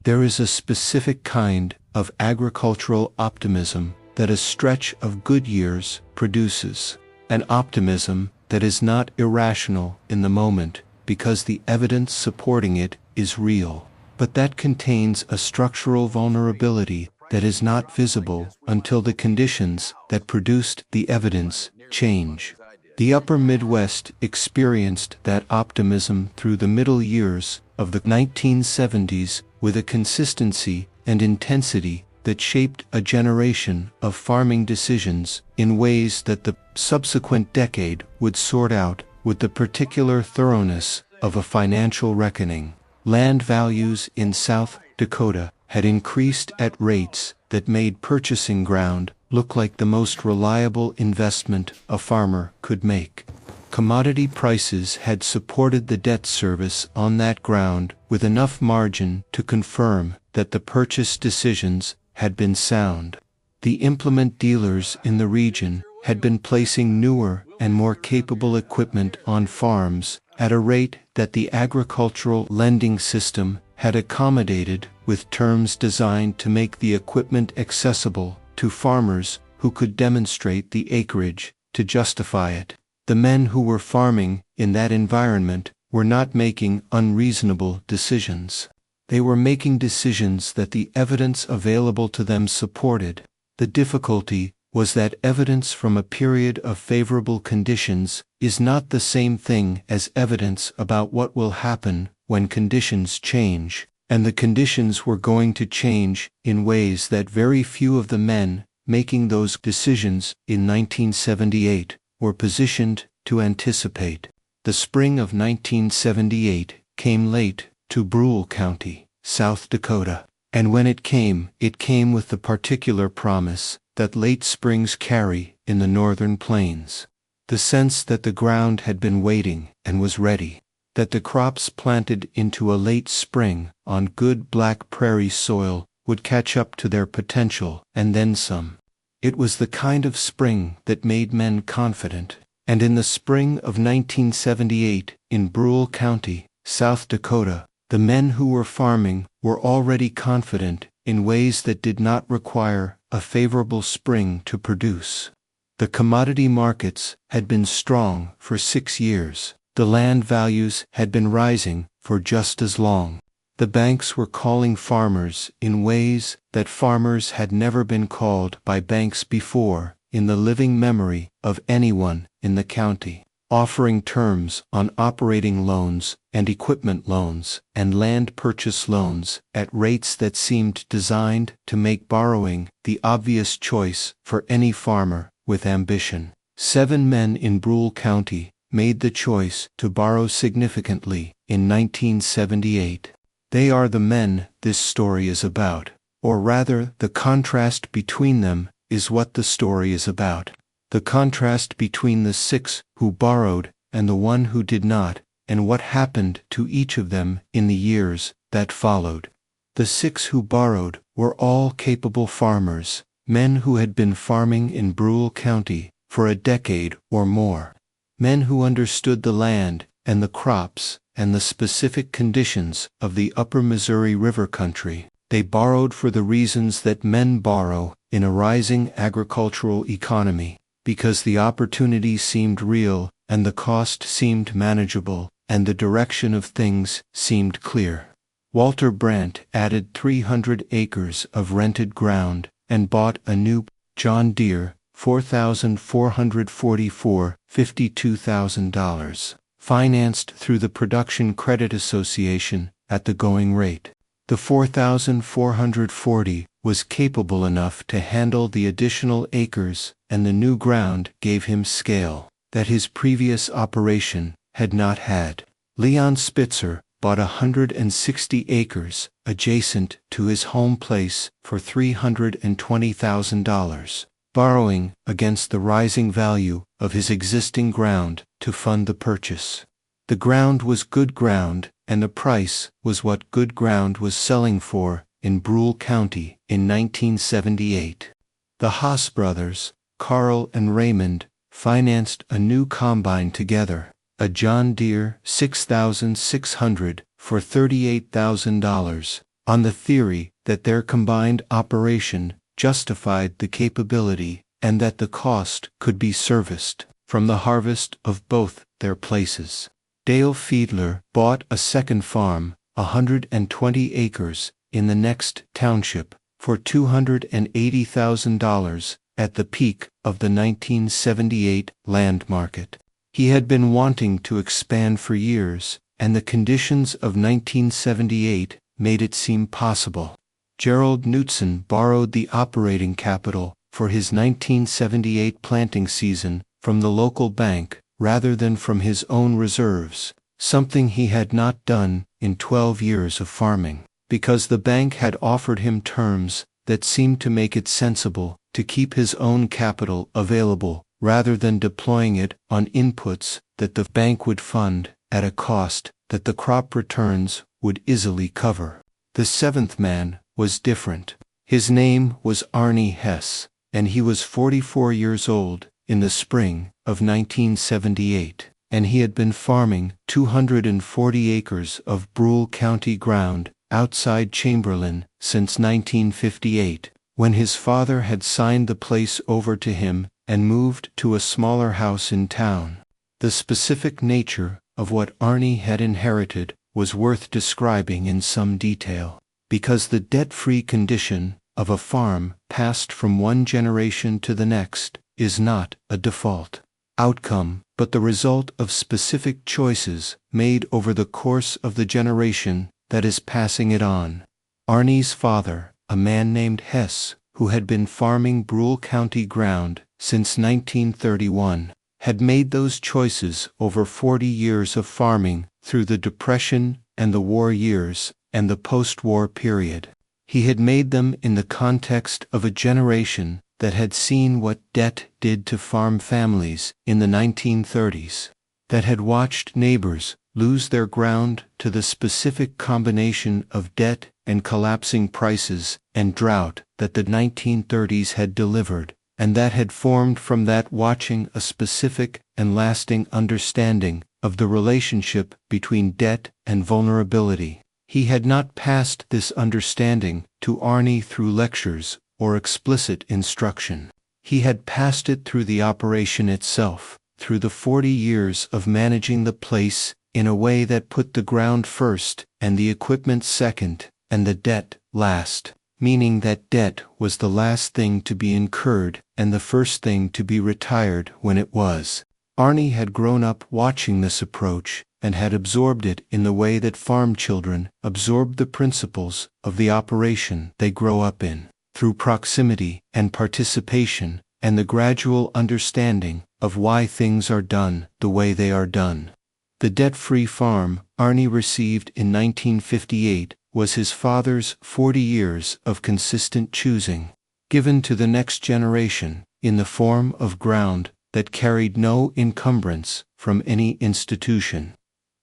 There is a specific kind of agricultural optimism that a stretch of good years produces, an optimism that is not irrational in the moment because the evidence supporting it is real, but that contains a structural vulnerability that is not visible until the conditions that produced the evidence change. The Upper Midwest experienced that optimism through the middle years of the 1970s with a consistency and intensity that shaped a generation of farming decisions in ways that the subsequent decade would sort out with the particular thoroughness of a financial reckoning. Land values in South Dakota had increased at rates that made purchasing ground look like the most reliable investment a farmer could make. Commodity prices had supported the debt service on that ground with enough margin to confirm that the purchase decisions had been sound. The implement dealers in the region had been placing newer and more capable equipment on farms at a rate that the agricultural lending system had accommodated, with terms designed to make the equipment accessible to farmers who could demonstrate the acreage to justify it. The men who were farming in that environment were not making unreasonable decisions. They were making decisions that the evidence available to them supported. The difficulty was that evidence from a period of favorable conditions is not the same thing as evidence about what will happen when conditions change, and the conditions were going to change in ways that very few of the men making those decisions in 1978 were positioned to anticipate. The spring of 1978 came late to Brule County, South Dakota, and when it came with the particular promise that late springs carry in the northern plains. The sense that the ground had been waiting and was ready, that the crops planted into a late spring on good black prairie soil would catch up to their potential and then some. It was the kind of spring that made men confident, and in the spring of 1978 in Brule County, South Dakota, the men who were farming were already confident in ways that did not require a favorable spring to produce. The commodity markets had been strong for 6 years. The land values had been rising for just as long. The banks were calling farmers in ways that farmers had never been called by banks before in the living memory of anyone in the county, offering terms on operating loans and equipment loans and land purchase loans at rates that seemed designed to make borrowing the obvious choice for any farmer with ambition. 7 men in Brule County made the choice to borrow significantly in 1978. They are the men this story is about, or rather the contrast between them is what the story is about. The contrast between the 6 who borrowed and the 1 who did not, and what happened to each of them in the years that followed. The 6 who borrowed were all capable farmers, men who had been farming in Brule County for a decade or more, men who understood the land and the crops and the specific conditions of the upper Missouri River country. They borrowed for the reasons that men borrow in a rising agricultural economy, because the opportunity seemed real and the cost seemed manageable and the direction of things seemed clear. Walter Brandt added 300 acres of rented ground and bought a new John Deere 4,444 $52,000, financed through the Production Credit Association at the going rate. The 4,440 was capable enough to handle the additional acres, and the new ground gave him scale that his previous operation had not had. Leon Spitzer bought 160 acres adjacent to his home place for $320,000, borrowing against the rising value of his existing ground to fund the purchase. The ground was good ground, and the price was what good ground was selling for in Brule County in 1978. The Haas brothers, Carl and Raymond, financed a new combine together, a John Deere 6600 for $38,000, on the theory that their combined operation justified the capability and that the cost could be serviced from the harvest of both their places. Dale Fiedler bought a second farm, 120 acres, in the next township, for $280,000 at the peak of the 1978 land market. He had been wanting to expand for years, and the conditions of 1978 made it seem possible. Gerald Knutson borrowed the operating capital for his 1978 planting season from the local bank rather than from his own reserves, something he had not done in 12 years of farming, because the bank had offered him terms that seemed to make it sensible to keep his own capital available rather than deploying it on inputs that the bank would fund at a cost that the crop returns would easily cover. The seventh man was different. His name was Arnie Hess, and he was 44 years old in the spring of 1978, and he had been farming 240 acres of Brule County ground outside Chamberlain since 1958, when his father had signed the place over to him and moved to a smaller house in town. The specific nature of what Arnie had inherited was worth describing in some detail, because the debt-free condition of a farm passed from one generation to the next is not a default outcome, but the result of specific choices made over the course of the generation that is passing it on. Arnie's father, a man named Hess, who had been farming Brule County ground since 1931, had made those choices over 40 years of farming through the Depression and the war years and the post-war period. He had made them in the context of a generation that had seen what debt did to farm families in the 1930s, that had watched neighbors lose their ground to the specific combination of debt and collapsing prices and drought that the 1930s had delivered, and that had formed from that watching a specific and lasting understanding of the relationship between debt and vulnerability. He had not passed this understanding to Arnie through lectures or explicit instruction. He had passed it through the operation itself, through the 40 years of managing the place in a way that put the ground first and the equipment second and the debt last, meaning that debt was the last thing to be incurred and the first thing to be retired when it was. Arnie had grown up watching this approach and had absorbed it in the way that farm children absorb the principles of the operation they grow up in, through proximity and participation and the gradual understanding of why things are done the way they are done. The debt-free farm Arnie received in 1958 was his father's 40 years of consistent choosing, given to the next generation in the form of ground that carried no encumbrance from any institution.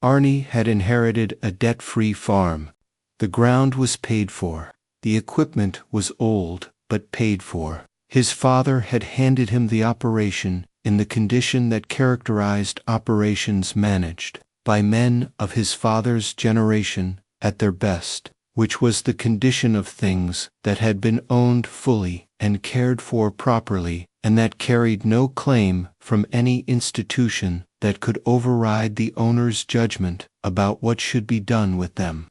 Arnie had inherited a debt-free farm. The ground was paid for. The equipment was old but paid for. His father had handed him the operation in the condition that characterized operations managed by men of his father's generation at their best, which was the condition of things that had been owned fully and cared for properly, and that carried no claim from any institution that could override the owner's judgment about what should be done with them.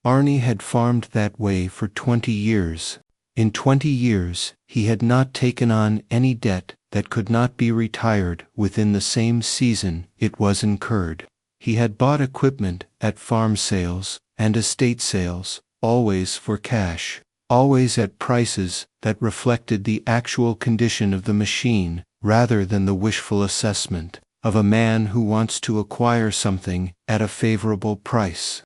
Arnie had farmed that way for 20 years. In 20 years, he had not taken on any debt that could not be retired within the same season it was incurred. He had bought equipment at farm sales and estate sales, always for cash, always at prices that reflected the actual condition of the machine rather than the wishful assessment of a man who wants to acquire something at a favorable price.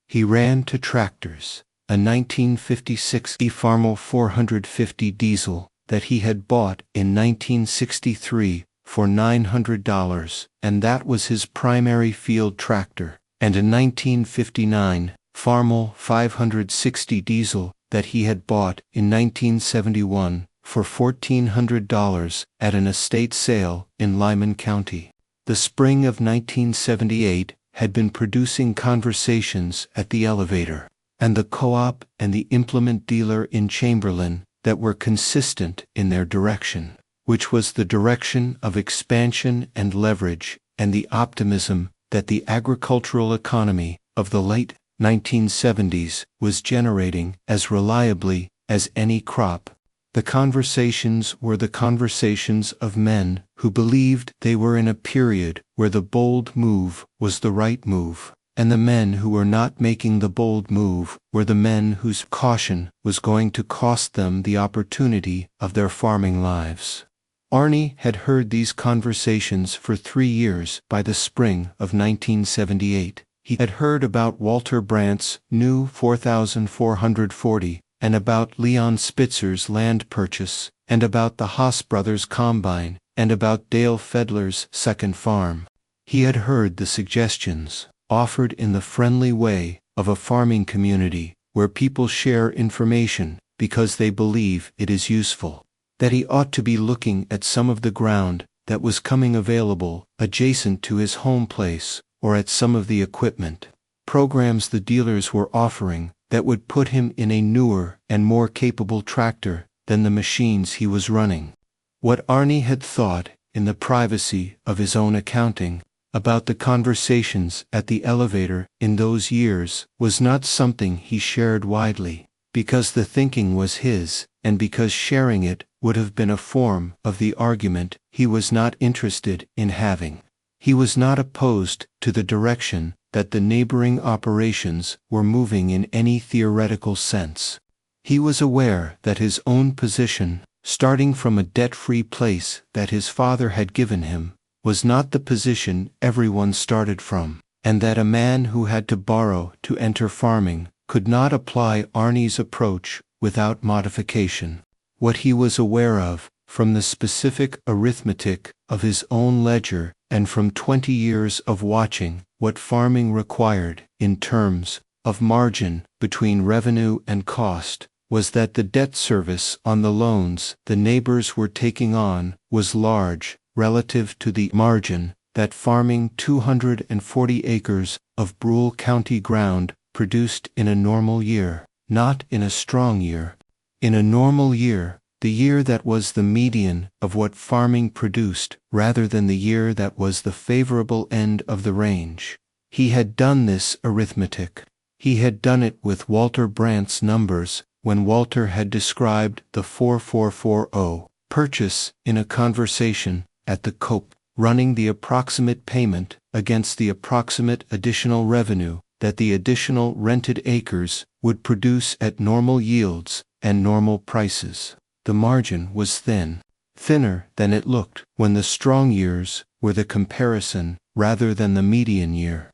He ran to tractors, a 1956 Farmall 450 diesel that he had bought in 1963 for $900, and that was his primary field tractor, and a 1959 Farmall 560 diesel that he had bought in 1971 for $1,400 at an estate sale in Lyman County. The spring of 1978 had been producing conversations at the elevator. and the co-op and the implement dealer in Chamberlain that were consistent in their direction, which was the direction of expansion and leverage, and the optimism that the agricultural economy of the late 1970s was generating as reliably as any crop. The conversations were the conversations of men who believed they were in a period where the bold move was the right move, and the men who were not making the bold move were the men whose caution was going to cost them the opportunity of their farming lives. Arnie had heard these conversations for 3 years by the spring of 1978. He had heard about Walter Brandt's new 4,440, and about Leon Spitzer's land purchase, and about the Haas brothers' combine, and about Dale Fedler's second farm. He had heard the suggestions, offered in the friendly way of a farming community where people share information because they believe it is useful, that he ought to be looking at some of the ground that was coming available adjacent to his home place, or at some of the equipment programs the dealers were offering that would put him in a newer and more capable tractor than the machines he was running. What Arnie had thought, in the privacy of his own accounting, about the conversations at the elevator in those years was not something he shared widely, because the thinking was his, and because sharing it would have been a form of the argument he was not interested in having. He was not opposed to the direction that the neighboring operations were moving in any theoretical sense. He was aware that his own position, starting from a debt-free place that his father had given him, was not the position everyone started from, and that a man who had to borrow to enter farming could not apply Arnie's approach without modification. What he was aware of, from the specific arithmetic of his own ledger and from 20 years of watching what farming required in terms of margin between revenue and cost, was that the debt service on the loans the neighbors were taking on was large relative to the margin that farming 240 acres of Brule County ground produced in a normal year, not in a strong year. In a normal year, the year that was the median of what farming produced rather than the year that was the favorable end of the range. He had done this arithmetic. He had done it with Walter Brandt's numbers when Walter had described the 4440 purchase in a conversation at the COP, running the approximate payment against the approximate additional revenue that the additional rented acres would produce at normal yields and normal prices. The margin was thin, thinner than it looked when the strong years were the comparison rather than the median year.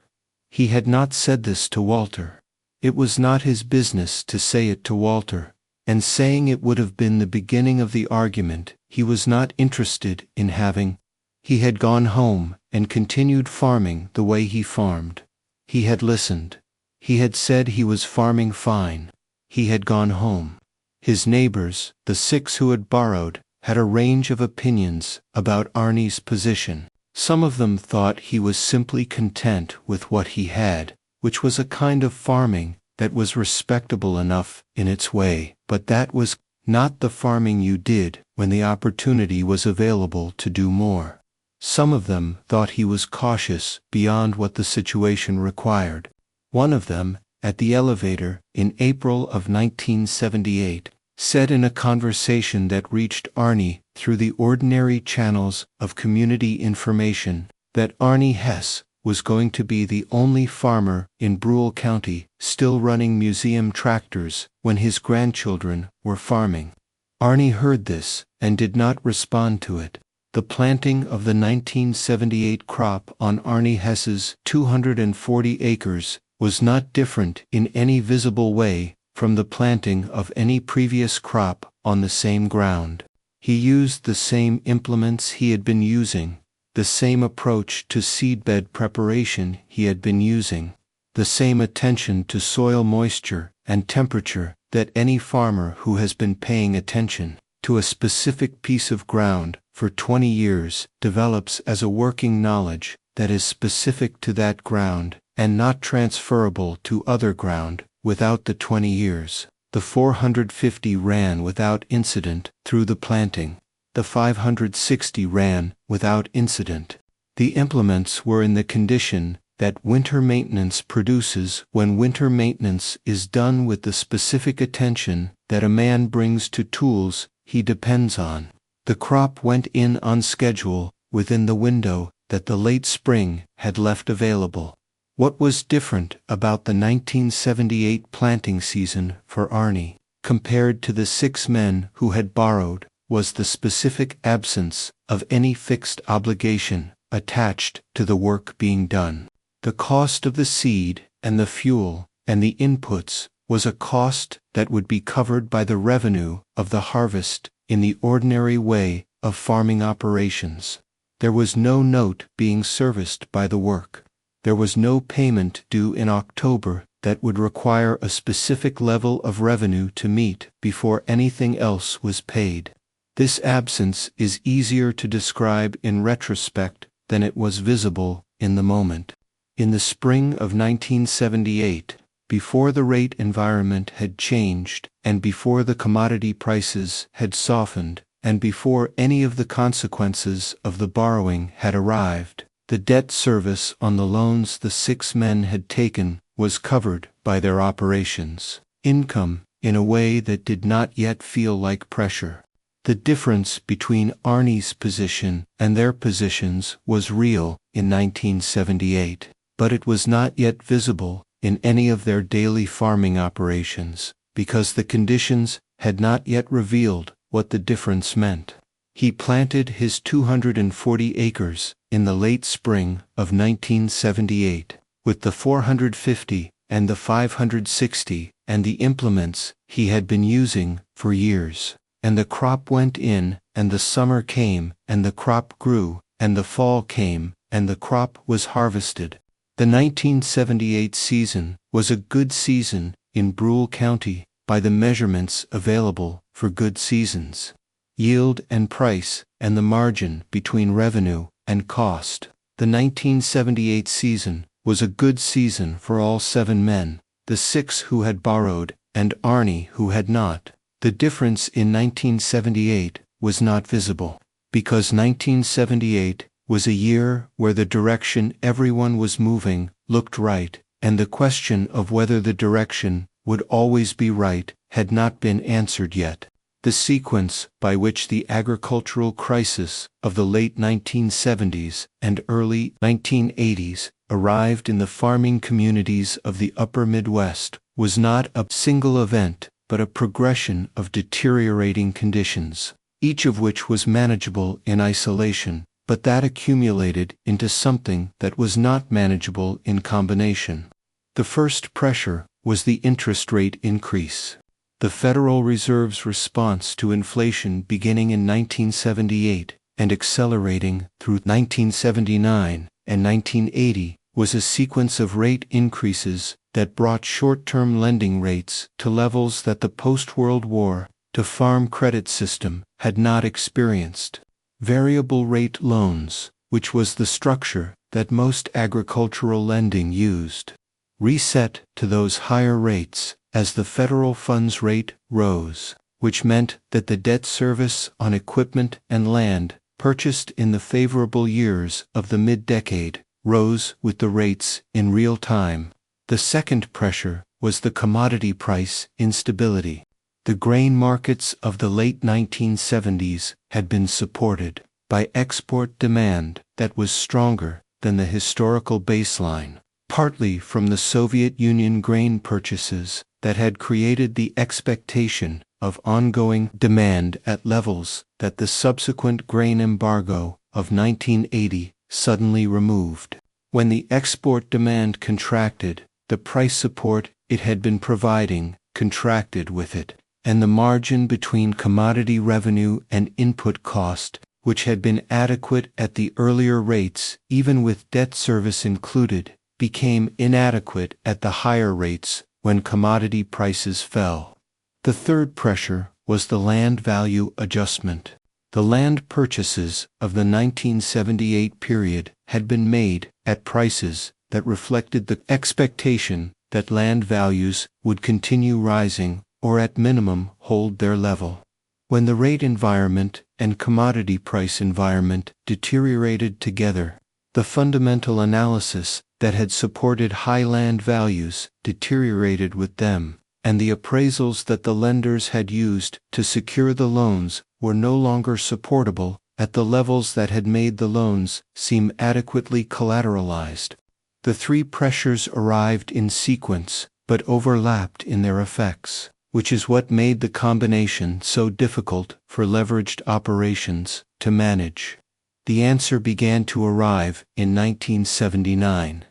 He had not said this to Walter. It was not his business to say it to Walter, and saying it would have been the beginning of the argument he was not interested in having. He had gone home and continued farming the way he farmed. He had listened. He had said he was farming fine. He had gone home. His neighbors, the 6 who had borrowed, had a range of opinions about Arnie's position. Some of them thought he was simply content with what he had, which was a kind of farming that was respectable enough in its way, but that was not the farming you did when the opportunity was available to do more. Some of them thought he was cautious beyond what the situation required. One of them, at the elevator in April of 1978, said in a conversation that reached Arnie through the ordinary channels of community information that Arnie Hess was going to be the only farmer in Brule County still running museum tractors when his grandchildren were farming. Arnie heard this and did not respond to it. The planting of the 1978 crop on Arnie Hess's 240 acres was not different in any visible way from the planting of any previous crop on the same ground. He used the same implements he had been using, the same approach to seedbed preparation he had been using, the same attention to soil moisture and temperature that any farmer who has been paying attention to a specific piece of ground for 20 years develops as a working knowledge that is specific to that ground and not transferable to other ground without the 20 years. The 450 ran without incident through the planting. The 560 ran without incident. The implements were in the condition that winter maintenance produces when winter maintenance is done with the specific attention that a man brings to tools he depends on. The crop went in on schedule within the window that the late spring had left available. What was different about the 1978 planting season for Arnie, compared to the 6 men who had borrowed, was the specific absence of any fixed obligation attached to the work being done. The cost of the seed and the fuel and the inputs was a cost that would be covered by the revenue of the harvest in the ordinary way of farming operations. There was no note being serviced by the work. There was no payment due in October that would require a specific level of revenue to meet before anything else was paid. This absence is easier to describe in retrospect than it was visible in the moment. In the spring of 1978, before the rate environment had changed, and before the commodity prices had softened, and before any of the consequences of the borrowing had arrived, the debt service on the loans the 6 men had taken was covered by their operations income in a way that did not yet feel like pressure. The difference between Arnie's position and their positions was real in 1978, but it was not yet visible in any of their daily farming operations, because the conditions had not yet revealed what the difference meant. He planted his 240 acres in the late spring of 1978, with the 450 and the 560 and the implements he had been using for years. And the crop went in, and the summer came, and the crop grew, and the fall came, and the crop was harvested. The 1978 season was a good season in Brule County by the measurements available for good seasons. Yield and price, and the margin between revenue and cost. The 1978 season was a good season for all 7 men, the 6 who had borrowed, and Arnie who had not. The difference in 1978 was not visible, because 1978 was a year where the direction everyone was moving looked right, and the question of whether the direction would always be right had not been answered yet. The sequence by which the agricultural crisis of the late 1970s and early 1980s arrived in the farming communities of the upper Midwest was not a single event, but a progression of deteriorating conditions, each of which was manageable in isolation, but that accumulated into something that was not manageable in combination. The first pressure was the interest rate increase. The Federal Reserve's response to inflation beginning in 1978 and accelerating through 1979 and 1980 was a sequence of rate increases that brought short-term lending rates to levels that the post-World War to farm credit system had not experienced. Variable rate loans, which was the structure that most agricultural lending used, reset to those higher rates as the federal funds rate rose, which meant that the debt service on equipment and land purchased in the favorable years of the mid-decade rose with the rates in real time. The second pressure was the commodity price instability. The grain markets of the late 1970s had been supported by export demand that was stronger than the historical baseline, partly from the Soviet Union grain purchases that had created the expectation of ongoing demand at levels that the subsequent grain embargo of 1980 suddenly removed. When the export demand contracted, the price support it had been providing contracted with it, and the margin between commodity revenue and input cost, which had been adequate at the earlier rates even with debt service included, became inadequate at the higher rates when commodity prices fell. The third pressure was the land value adjustment. The land purchases of the 1978 period had been made at prices that reflected the expectation that land values would continue rising, or at minimum hold their level. When the rate environment and commodity price environment deteriorated together, the fundamental analysis that had supported high land values deteriorated with them, and the appraisals that the lenders had used to secure the loans were no longer supportable at the levels that had made the loans seem adequately collateralized. The three pressures arrived in sequence, but overlapped in their effects, which is what made the combination so difficult for leveraged operations to manage. The answer began to arrive in 1979.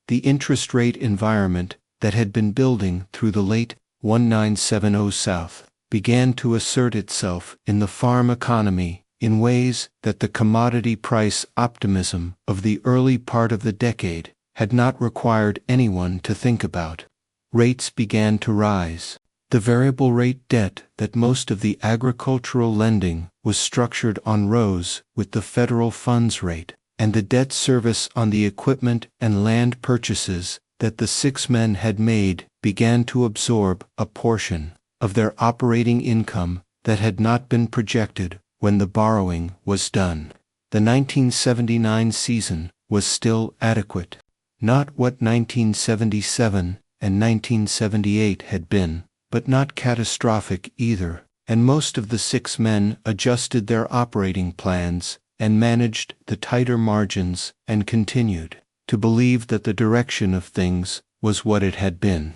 The interest rate environment that had been building through the late 1970s South began to assert itself in the farm economy in ways that the commodity price optimism of the early part of the decade had not required anyone to think about. Rates began to rise. The variable rate debt that most of the agricultural lending was structured on rose with the federal funds rate, and the debt service on the equipment and land purchases that the six men had made began to absorb a portion of their operating income that had not been projected when the borrowing was done. The 1979 season was still adequate. Not what 1977 and 1978 had been, but not catastrophic either, and most of the six men adjusted their operating plans and managed the tighter margins and continued to believe that the direction of things was what it had been.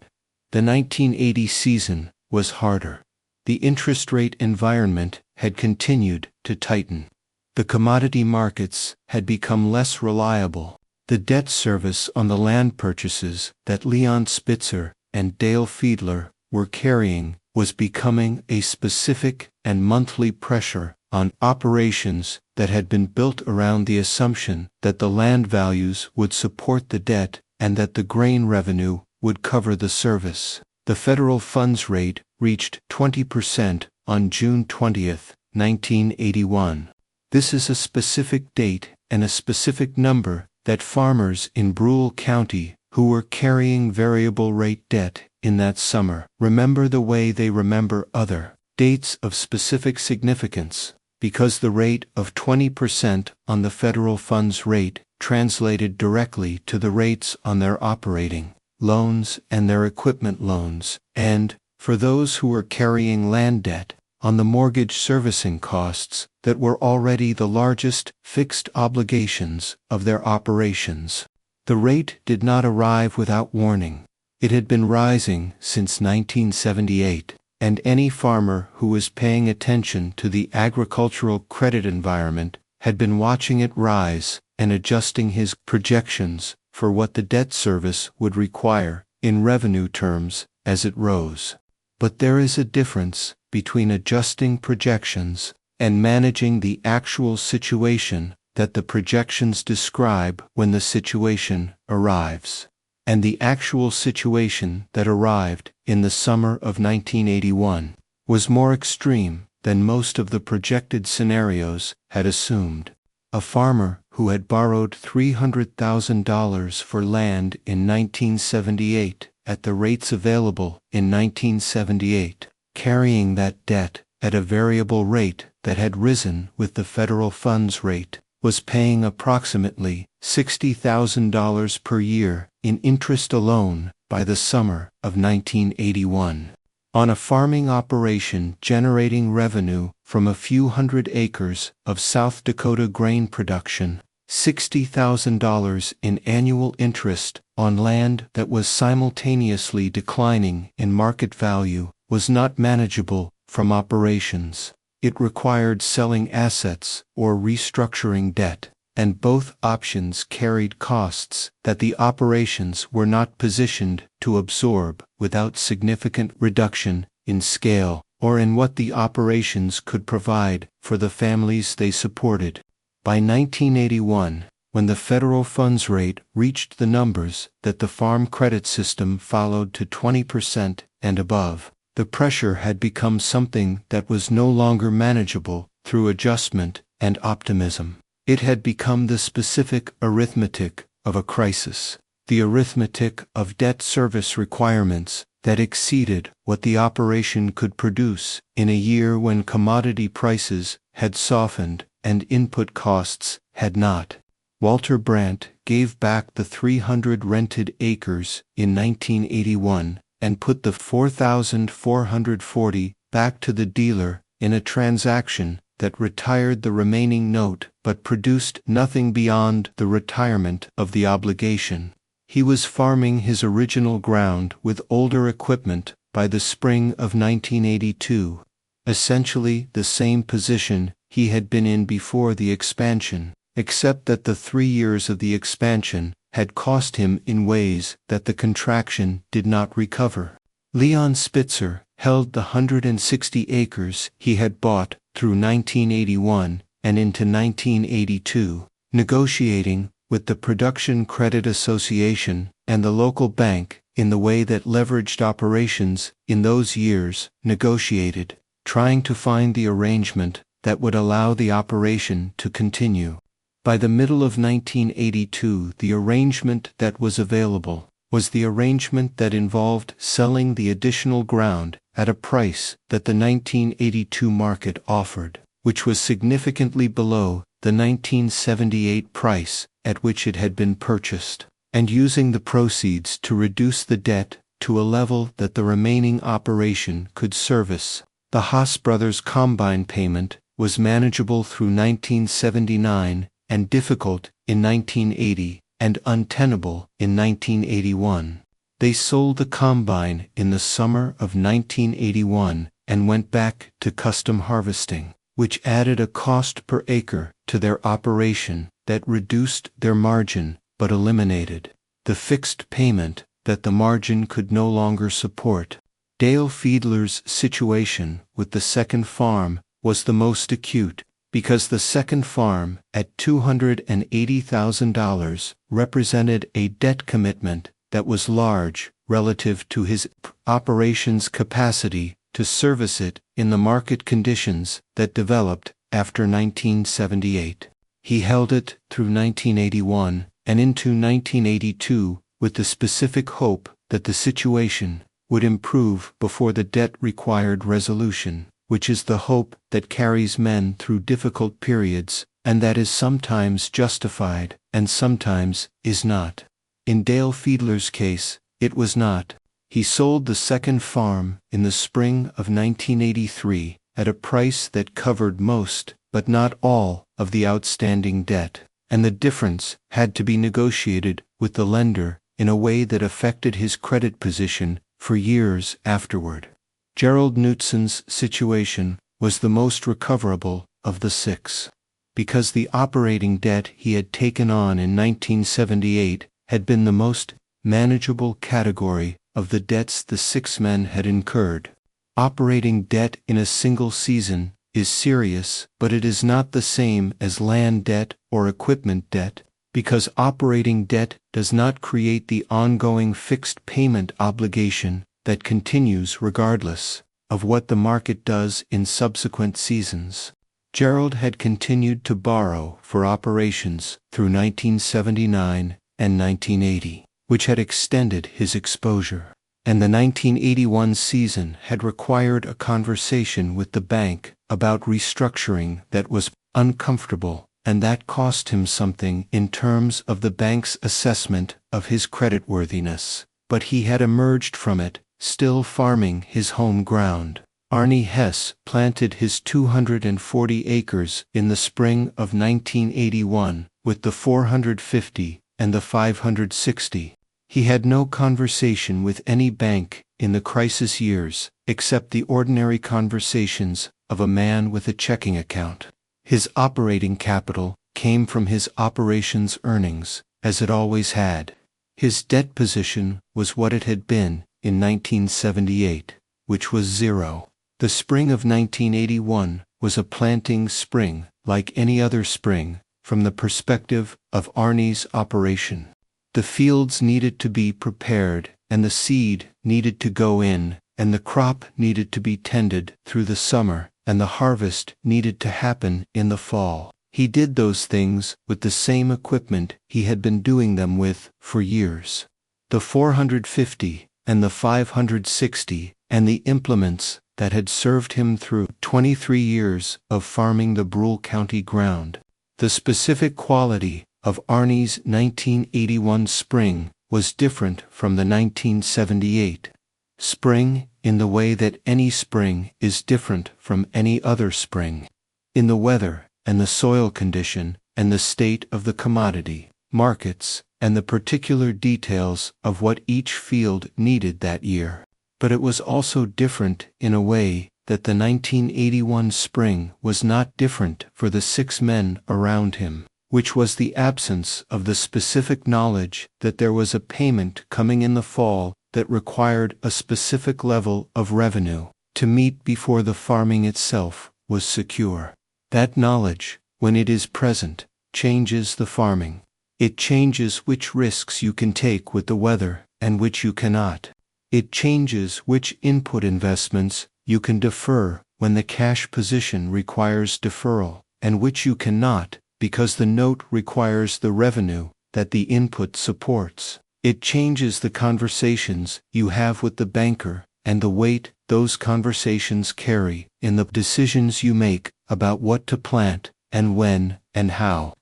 The 1980 season was harder. The interest rate environment had continued to tighten. The commodity markets had become less reliable. The debt service on the land purchases that Leon Spitzer and Dale Fiedler were carrying was becoming a specific and monthly pressure on operations that had been built around the assumption that the land values would support the debt and that the grain revenue would cover the service. The federal funds rate reached 20% on June 20, 1981. This is a specific date and a specific number that farmers in Brule County who were carrying variable rate debt in that summer remember the way they remember other dates of specific significance, because the rate of 20% on the federal funds rate translated directly to the rates on their operating loans and their equipment loans, and, for those who were carrying land debt, on the mortgage servicing costs that were already the largest fixed obligations of their operations. The rate did not arrive without warning. It had been rising since 1978, and any farmer who was paying attention to the agricultural credit environment had been watching it rise and adjusting his projections for what the debt service would require in revenue terms as it rose. But there is a difference between adjusting projections and managing the actual situation that the projections describe when the situation arrives. And the actual situation that arrived in the summer of 1981 was more extreme than most of the projected scenarios had assumed. A farmer who had borrowed $300,000 for land in 1978 at the rates available in 1978, carrying that debt at a variable rate that had risen with the federal funds rate, was paying approximately $60,000 per year in interest alone by the summer of 1981. On a farming operation generating revenue from a few hundred acres of South Dakota grain production, $60,000 in annual interest on land that was simultaneously declining in market value was not manageable from operations. It required selling assets or restructuring debt, and both options carried costs that the operations were not positioned to absorb without significant reduction in scale or in what the operations could provide for the families they supported. By 1981, when the federal funds rate reached the numbers that the Farm Credit System followed to 20% and above, the pressure had become something that was no longer manageable through adjustment and optimism. It had become the specific arithmetic of a crisis. the arithmetic of debt service requirements that exceeded what the operation could produce in a year when commodity prices had softened and input costs had not. Walter Brandt gave back the 300 rented acres in 1981 and put the 4,440 back to the dealer in a transaction that retired the remaining note but produced nothing beyond the retirement of the obligation. He was farming his original ground with older equipment by the spring of 1982, essentially the same position he had been in before the expansion, except that the 3 years of the expansion had cost him in ways that the contraction did not recover. Leon Spitzer held the 160 acres he had bought through 1981 and into 1982, negotiating with the Production Credit Association and the local bank in the way that leveraged operations in those years negotiated, trying to find the arrangement that would allow the operation to continue. By the middle of 1982, the arrangement that was available was the arrangement that involved selling the additional ground at a price that the 1982 market offered, which was significantly below the 1978 price at which it had been purchased, and using the proceeds to reduce the debt to a level that the remaining operation could service. The Haas brothers' combine payment was manageable through 1979 and difficult in 1980 and untenable in 1981. They sold the combine in the summer of 1981 and went back to custom harvesting, which added a cost per acre to their operation that reduced their margin but eliminated the fixed payment that the margin could no longer support. Dale Fiedler's situation with the second farm was the most acute, because the second farm at $280,000 represented a debt commitment that was large relative to his operations capacity to service it in the market conditions that developed after 1978. He held it through 1981 and into 1982 with the specific hope that the situation would improve before the debt required resolution, which is the hope that carries men through difficult periods and that is sometimes justified and sometimes is not. In Dale Fiedler's case, it was not. He sold the second farm in the spring of 1983 at a price that covered most, but not all, of the outstanding debt, and the difference had to be negotiated with the lender in a way that affected his credit position for years afterward. Gerald Knutson's situation was the most recoverable of the six, because the operating debt he had taken on in 1978 had been the most manageable category of the debts the 6 men had incurred. Operating debt in a single season is serious, but it is not the same as land debt or equipment debt, because operating debt does not create the ongoing fixed payment obligation that continues regardless of what the market does in subsequent seasons. Gerald had continued to borrow for operations through 1979 and 1980, which had extended his exposure, and the 1981 season had required a conversation with the bank about restructuring that was uncomfortable, and that cost him something in terms of the bank's assessment of his creditworthiness, but he had emerged from it still farming his home ground. Arnie Hess planted his 240 acres in the spring of 1981 with the 450 and the 560. He had no conversation with any bank in the crisis years, except the ordinary conversations of a man with a checking account. His operating capital came from his operations earnings, as it always had. His debt position was what it had been in 1978, which was zero. The spring of 1981 was a planting spring, like any other spring, from the perspective of Arnie's operation. The fields needed to be prepared, and the seed needed to go in, and the crop needed to be tended through the summer, and the harvest needed to happen in the fall. He did those things with the same equipment he had been doing them with for years. The 450 and the 560 and the implements that had served him through 23 years of farming the Brule County ground. The specific quality of Arnie's 1981 spring was different from the 1978 spring in the way that any spring is different from any other spring. In the weather and the soil condition and the state of the commodity markets and the particular details of what each field needed that year. But it was also different in a way that the 1981 spring was not different for the 6 men around him, which was the absence of the specific knowledge that there was a payment coming in the fall that required a specific level of revenue to meet before the farming itself was secure. That knowledge, when it is present, changes the farming. It changes which risks you can take with the weather and which you cannot. It changes which input investments you can defer when the cash position requires deferral, and which you cannot because the note requires the revenue that the input supports. It changes the conversations you have with the banker and the weight those conversations carry in the decisions you make about what to plant and when and how.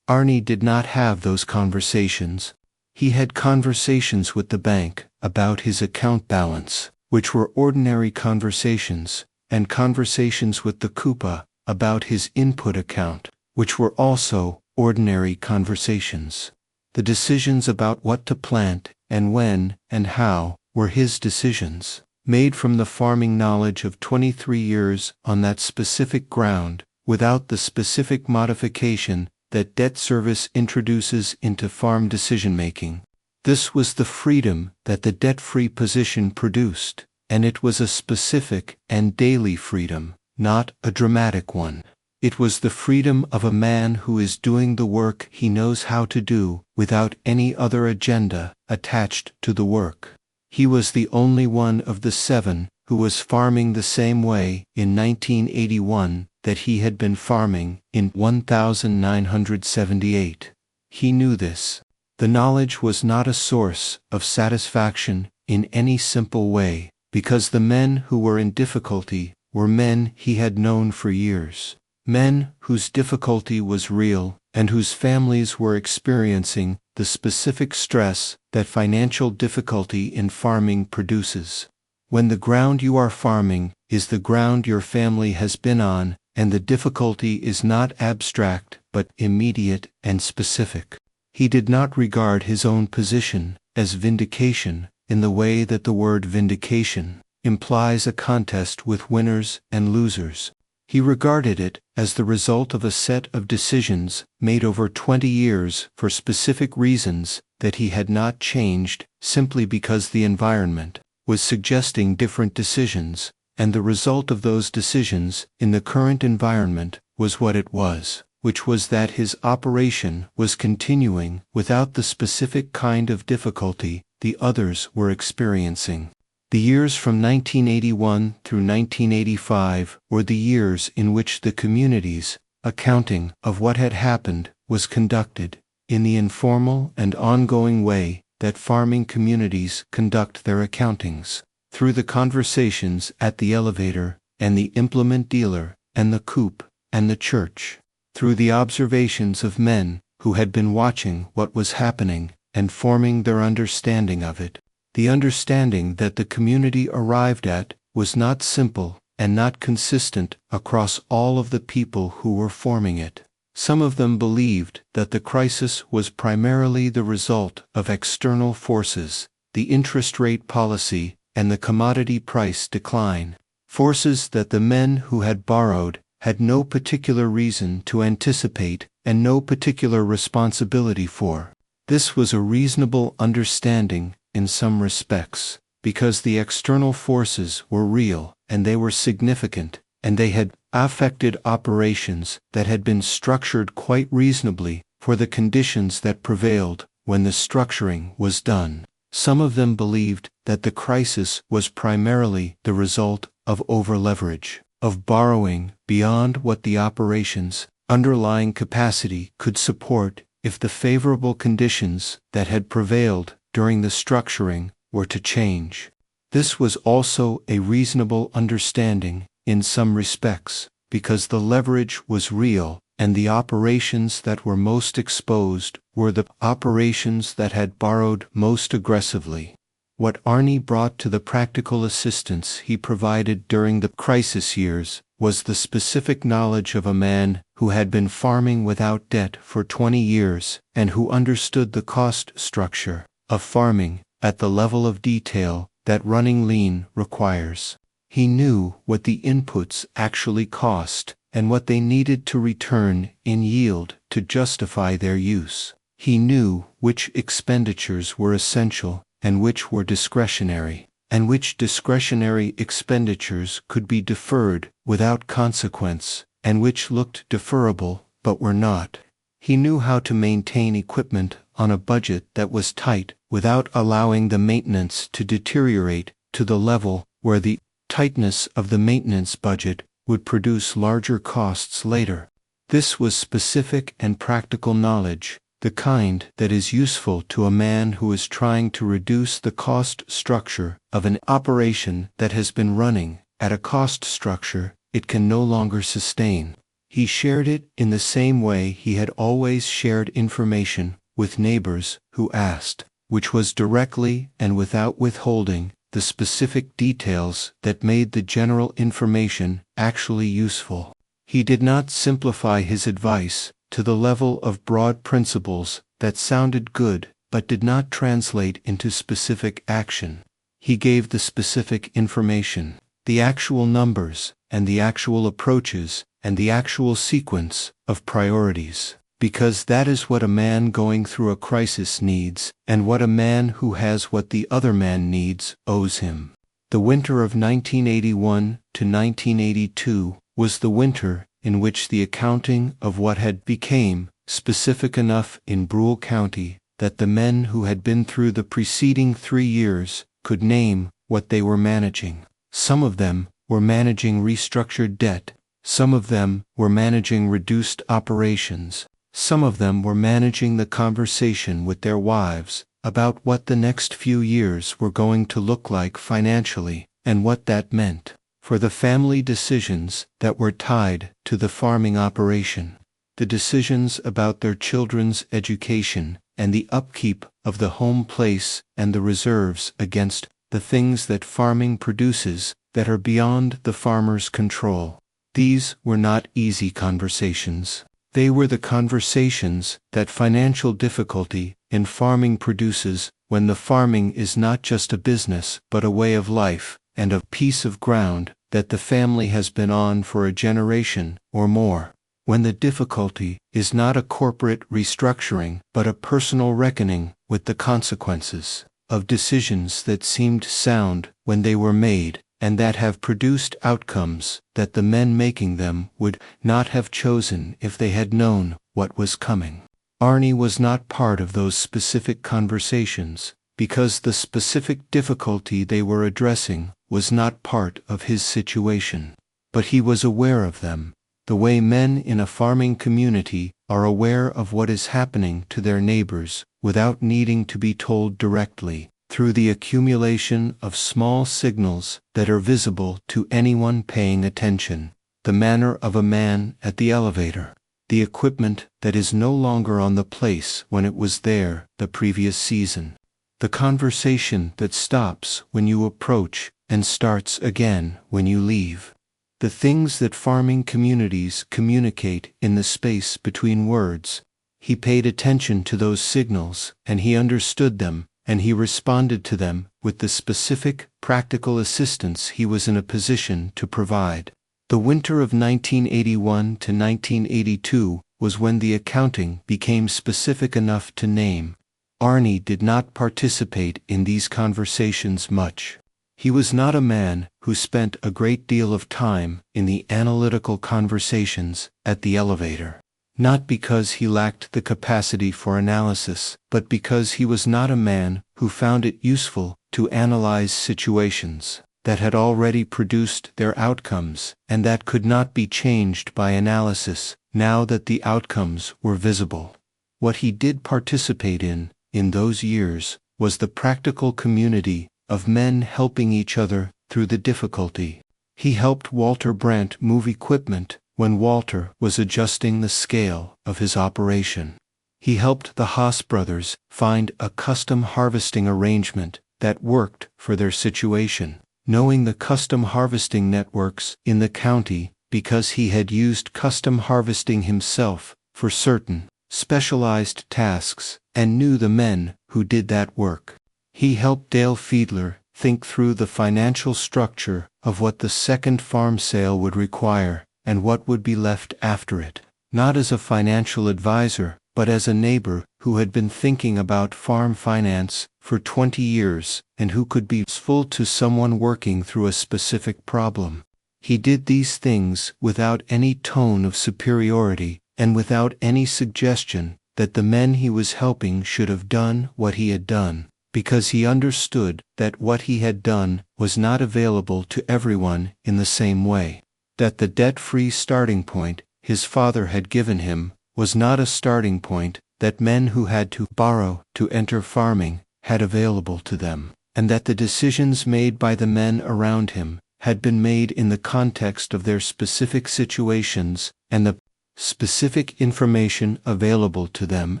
Arnie did not have those conversations. He had conversations with the bank about his account balance, which were ordinary conversations, and conversations with the Coupa about his input account, which were also ordinary conversations. The decisions about what to plant and when and how were his decisions, made from the farming knowledge of 23 years on that specific ground, without the specific modification that debt service introduces into farm decision-making. This was the freedom that the debt-free position produced, and it was a specific and daily freedom, not a dramatic one. It was the freedom of a man who is doing the work he knows how to do without any other agenda attached to the work. He was the only one of the 7 who was farming the same way in 1981 that he had been farming in 1978. He knew this. The knowledge was not a source of satisfaction in any simple way, because the men who were in difficulty were men he had known for years. Men whose difficulty was real and whose families were experiencing the specific stress that financial difficulty in farming produces. When the ground you are farming is the ground your family has been on, and the difficulty is not abstract but immediate and specific. He did not regard his own position as vindication in the way that the word vindication implies a contest with winners and losers. He regarded it as the result of a set of decisions made over 20 years for specific reasons that he had not changed simply because the environment was suggesting different decisions, and the result of those decisions in the current environment was what it was, which was that his operation was continuing without the specific kind of difficulty the others were experiencing. The years from 1981 through 1985 were the years in which the community's accounting of what had happened was conducted in the informal and ongoing way that farming communities conduct their accountings, through the conversations at the elevator and the implement dealer and the coop and the church, through the observations of men who had been watching what was happening and forming their understanding of it. The understanding that the community arrived at was not simple and not consistent across all of the people who were forming it. Some of them believed that the crisis was primarily the result of external forces, the interest rate policy and the commodity price decline, forces that the men who had borrowed had no particular reason to anticipate and no particular responsibility for. This was a reasonable understanding in some respects, because the external forces were real and they were significant, and they had affected operations that had been structured quite reasonably for the conditions that prevailed when the structuring was done. Some of them believed that the crisis was primarily the result of over-leverage, of borrowing beyond what the operations underlying capacity could support if the favorable conditions that had prevailed during the structuring were to change. This was also a reasonable understanding in some respects, because the leverage was real and the operations that were most exposed were the operations that had borrowed most aggressively. What Arnie brought to the practical assistance he provided during the crisis years was the specific knowledge of a man who had been farming without debt for 20 years and who understood the cost structure of farming at the level of detail that running lean requires. He knew what the inputs actually cost and what they needed to return in yield to justify their use. He knew which expenditures were essential and which were discretionary, and which discretionary expenditures could be deferred without consequence, and which looked deferrable but were not. He knew how to maintain equipment on a budget that was tight without allowing the maintenance to deteriorate to the level where the tightness of the maintenance budget would produce larger costs later. This was specific and practical knowledge, the kind that is useful to a man who is trying to reduce the cost structure of an operation that has been running at a cost structure it can no longer sustain. He shared it in the same way he had always shared information with neighbors who asked, which was directly and without withholding the specific details that made the general information actually useful. He did not simplify his advice to the level of broad principles that sounded good but did not translate into specific action. He gave the specific information, the actual numbers, and the actual approaches, and the actual sequence of priorities, because that is what a man going through a crisis needs, and what a man who has what the other man needs owes him. The winter of 1981 to 1982 was the winter in which the accounting of what had became specific enough in Brule County that the men who had been through the preceding 3 years could name what they were managing. Some of them were managing restructured debt, some of them were managing reduced operations, some of them were managing the conversation with their wives about what the next few years were going to look like financially and what that meant for the family decisions that were tied to the farming operation, the decisions about their children's education and the upkeep of the home place and the reserves against the things that farming produces that are beyond the farmer's control. These were not easy conversations. They were the conversations that financial difficulty in farming produces when the farming is not just a business but a way of life and a piece of ground that the family has been on for a generation or more. When the difficulty is not a corporate restructuring but a personal reckoning with the consequences of decisions that seemed sound when they were made and that have produced outcomes that the men making them would not have chosen if they had known what was coming. Arnie was not part of those specific conversations because the specific difficulty they were addressing was not part of his situation. But he was aware of them, the way men in a farming community are aware of what is happening to their neighbors without needing to be told directly, through the accumulation of small signals that are visible to anyone paying attention. The manner of a man at the elevator, the equipment that is no longer on the place when it was there the previous season, the conversation that stops when you approach and starts again when you leave, the things that farming communities communicate in the space between words. He paid attention to those signals, and he understood them, and he responded to them with the specific, practical assistance he was in a position to provide. The winter of 1981 to 1982 was when the accounting became specific enough to name. Arnie did not participate in these conversations much. He was not a man who spent a great deal of time in the analytical conversations at the elevator. Not because he lacked the capacity for analysis, but because he was not a man who found it useful to analyze situations. that had already produced their outcomes and that could not be changed by analysis now that the outcomes were visible. What he did participate in those years, was the practical community of men helping each other through the difficulty. He helped Walter Brandt move equipment when Walter was adjusting the scale of his operation. He helped the Haas brothers find a custom harvesting arrangement that worked for their situation, knowing the custom harvesting networks in the county because he had used custom harvesting himself for certain specialized tasks and knew the men who did that work. He helped Dale Fiedler think through the financial structure of what the second farm sale would require and what would be left after it, not as a financial advisor, but as a neighbor who had been thinking about farm finance for 20 years and who could be useful to someone working through a specific problem. He did these things without any tone of superiority and without any suggestion that the men he was helping should have done what he had done, because he understood that what he had done was not available to everyone in the same way, that the debt-free starting point his father had given him was not a starting point that men who had to borrow to enter farming had available to them, and that the decisions made by the men around him had been made in the context of their specific situations and the specific information available to them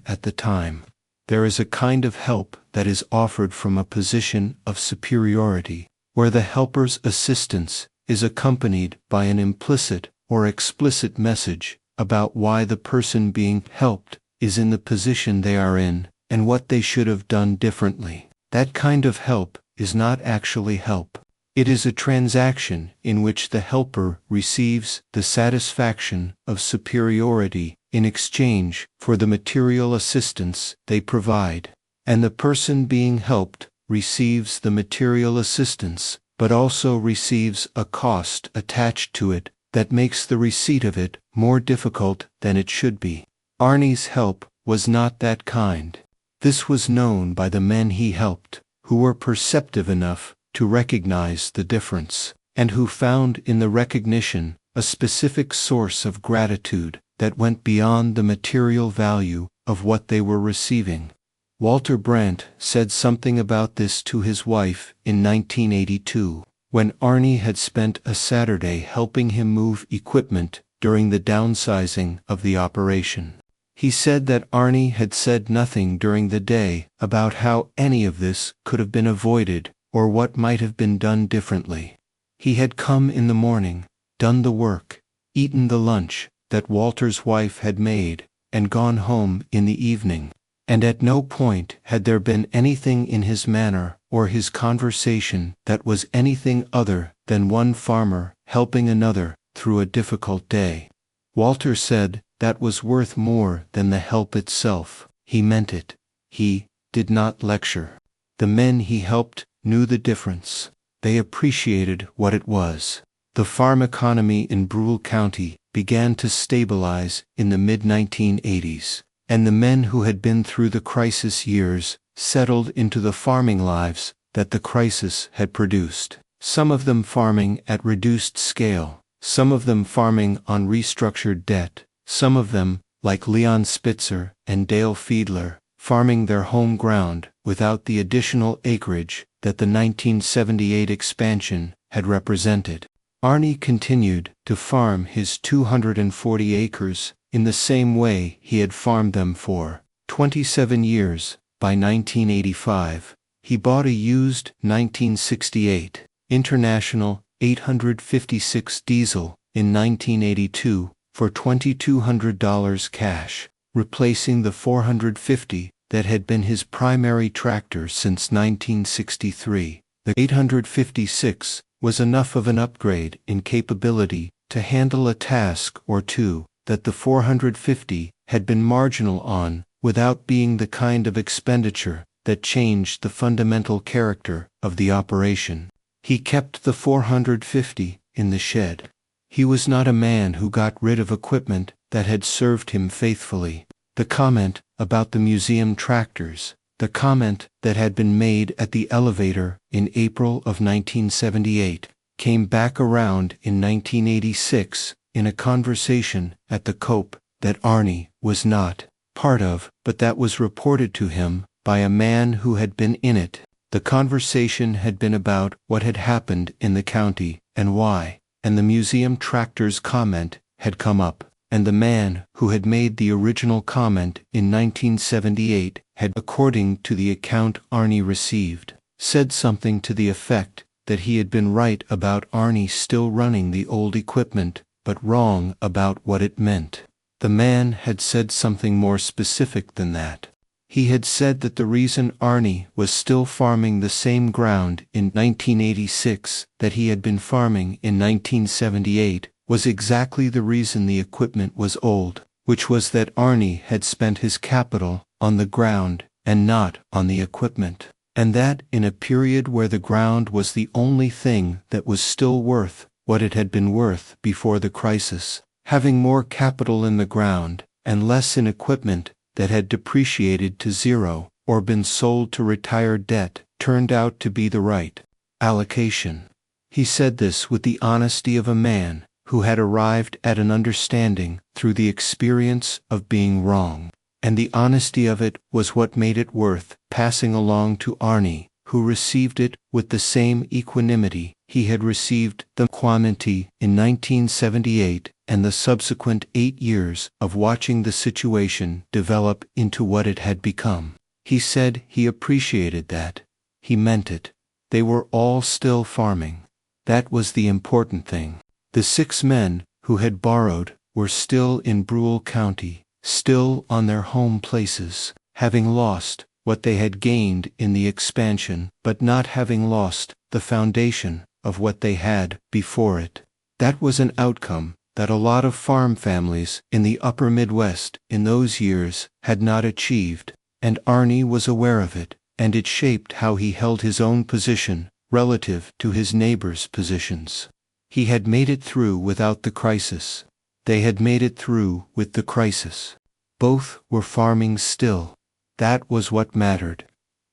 at the time. There is a kind of help that is offered from a position of superiority, where the helper's assistance is accompanied by an implicit or explicit message about why the person being helped is in the position they are in and what they should have done differently. That kind of help is not actually help. It is a transaction in which the helper receives the satisfaction of superiority in exchange for the material assistance they provide, and the person being helped receives the material assistance, but also receives a cost attached to it that makes the receipt of it more difficult than it should be. Arnie's help was not that kind. This was known by the men he helped, who were perceptive enough to recognize the difference, and who found in the recognition a specific source of gratitude that went beyond the material value of what they were receiving. Walter Brandt said something about this to his wife in 1982, when Arnie had spent a Saturday helping him move equipment during the downsizing of the operation. He said that Arnie had said nothing during the day about how any of this could have been avoided or what might have been done differently. He had come in the morning, done the work, eaten the lunch that Walter's wife had made, and gone home in the evening, and at no point had there been anything in his manner or his conversation that was anything other than one farmer helping another through a difficult day. Walter said that was worth more than the help itself. He meant it. He did not lecture. The men he helped knew the difference. They appreciated what it was. The farm economy in Brule County began to stabilize in the mid-1980s, and the men who had been through the crisis years settled into the farming lives that the crisis had produced. Some of them farming at reduced scale, some of them farming on restructured debt, some of them, like Leon Spitzer and Dale Fiedler, farming their home ground without the additional acreage that the 1978 expansion had represented. Arnie continued to farm his 240 acres in the same way he had farmed them for 27 years. By 1985, he bought a used 1968 International 856 diesel in 1982 for $2,200 cash, replacing the 450 that had been his primary tractor since 1963. The 856 was enough of an upgrade in capability to handle a task or two that the 450 had been marginal on, without being the kind of expenditure that changed the fundamental character of the operation. He kept the 450 in the shed. He was not a man who got rid of equipment that had served him faithfully. The comment about the museum tractors The comment that had been made at the elevator in April of 1978 came back around in 1986 in a conversation at the Cope that Arnie was not part of, but that was reported to him by a man who had been in it. The conversation had been about what had happened in the county and why, and the museum tractor's comment had come up, and the man who had made the original comment in 1978 had, according to the account Arnie received, said something to the effect that he had been right about Arnie still running the old equipment, but wrong about what it meant. The man had said something more specific than that. He had said that the reason Arnie was still farming the same ground in 1986 that he had been farming in 1978 was exactly the reason the equipment was old, which was that Arnie had spent his capital on the ground and not on the equipment, and that in a period where the ground was the only thing that was still worth what it had been worth before the crisis, having more capital in the ground and less in equipment that had depreciated to zero or been sold to retire debt turned out to be the right allocation. He said this with the honesty of a man who had arrived at an understanding through the experience of being wrong, and the honesty of it was what made it worth passing along to Arnie, who received it with the same equanimity he had received the quantity in 1978 and the subsequent 8 years of watching the situation develop into what it had become. He said he appreciated that. He meant it. They were all still farming. That was the important thing. The 6 men who had borrowed were still in Brule County, still on their home places, having lost what they had gained in the expansion, but not having lost the foundation of what they had before it. That was an outcome that a lot of farm families in the upper Midwest in those years had not achieved, and Arnie was aware of it, and it shaped how he held his own position relative to his neighbors' positions. He had made it through without the crisis. They had made it through with the crisis. Both were farming still. That was what mattered.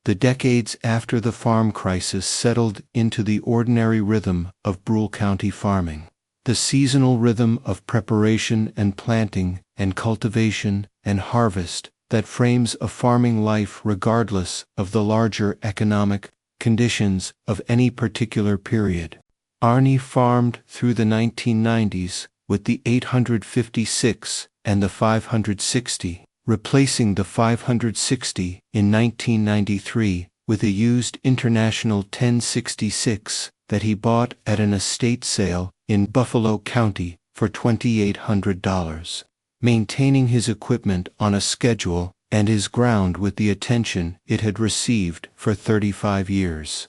The decades after the farm crisis settled into the ordinary rhythm of Brule County farming. The seasonal rhythm of preparation and planting and cultivation and harvest that frames a farming life regardless of the larger economic conditions of any particular period. Arnie farmed through the 1990s with the 856 and the 560, replacing the 560 in 1993 with a used International 1066 that he bought at an estate sale in Buffalo County for $2,800, maintaining his equipment on a schedule and his ground with the attention it had received for 35 years.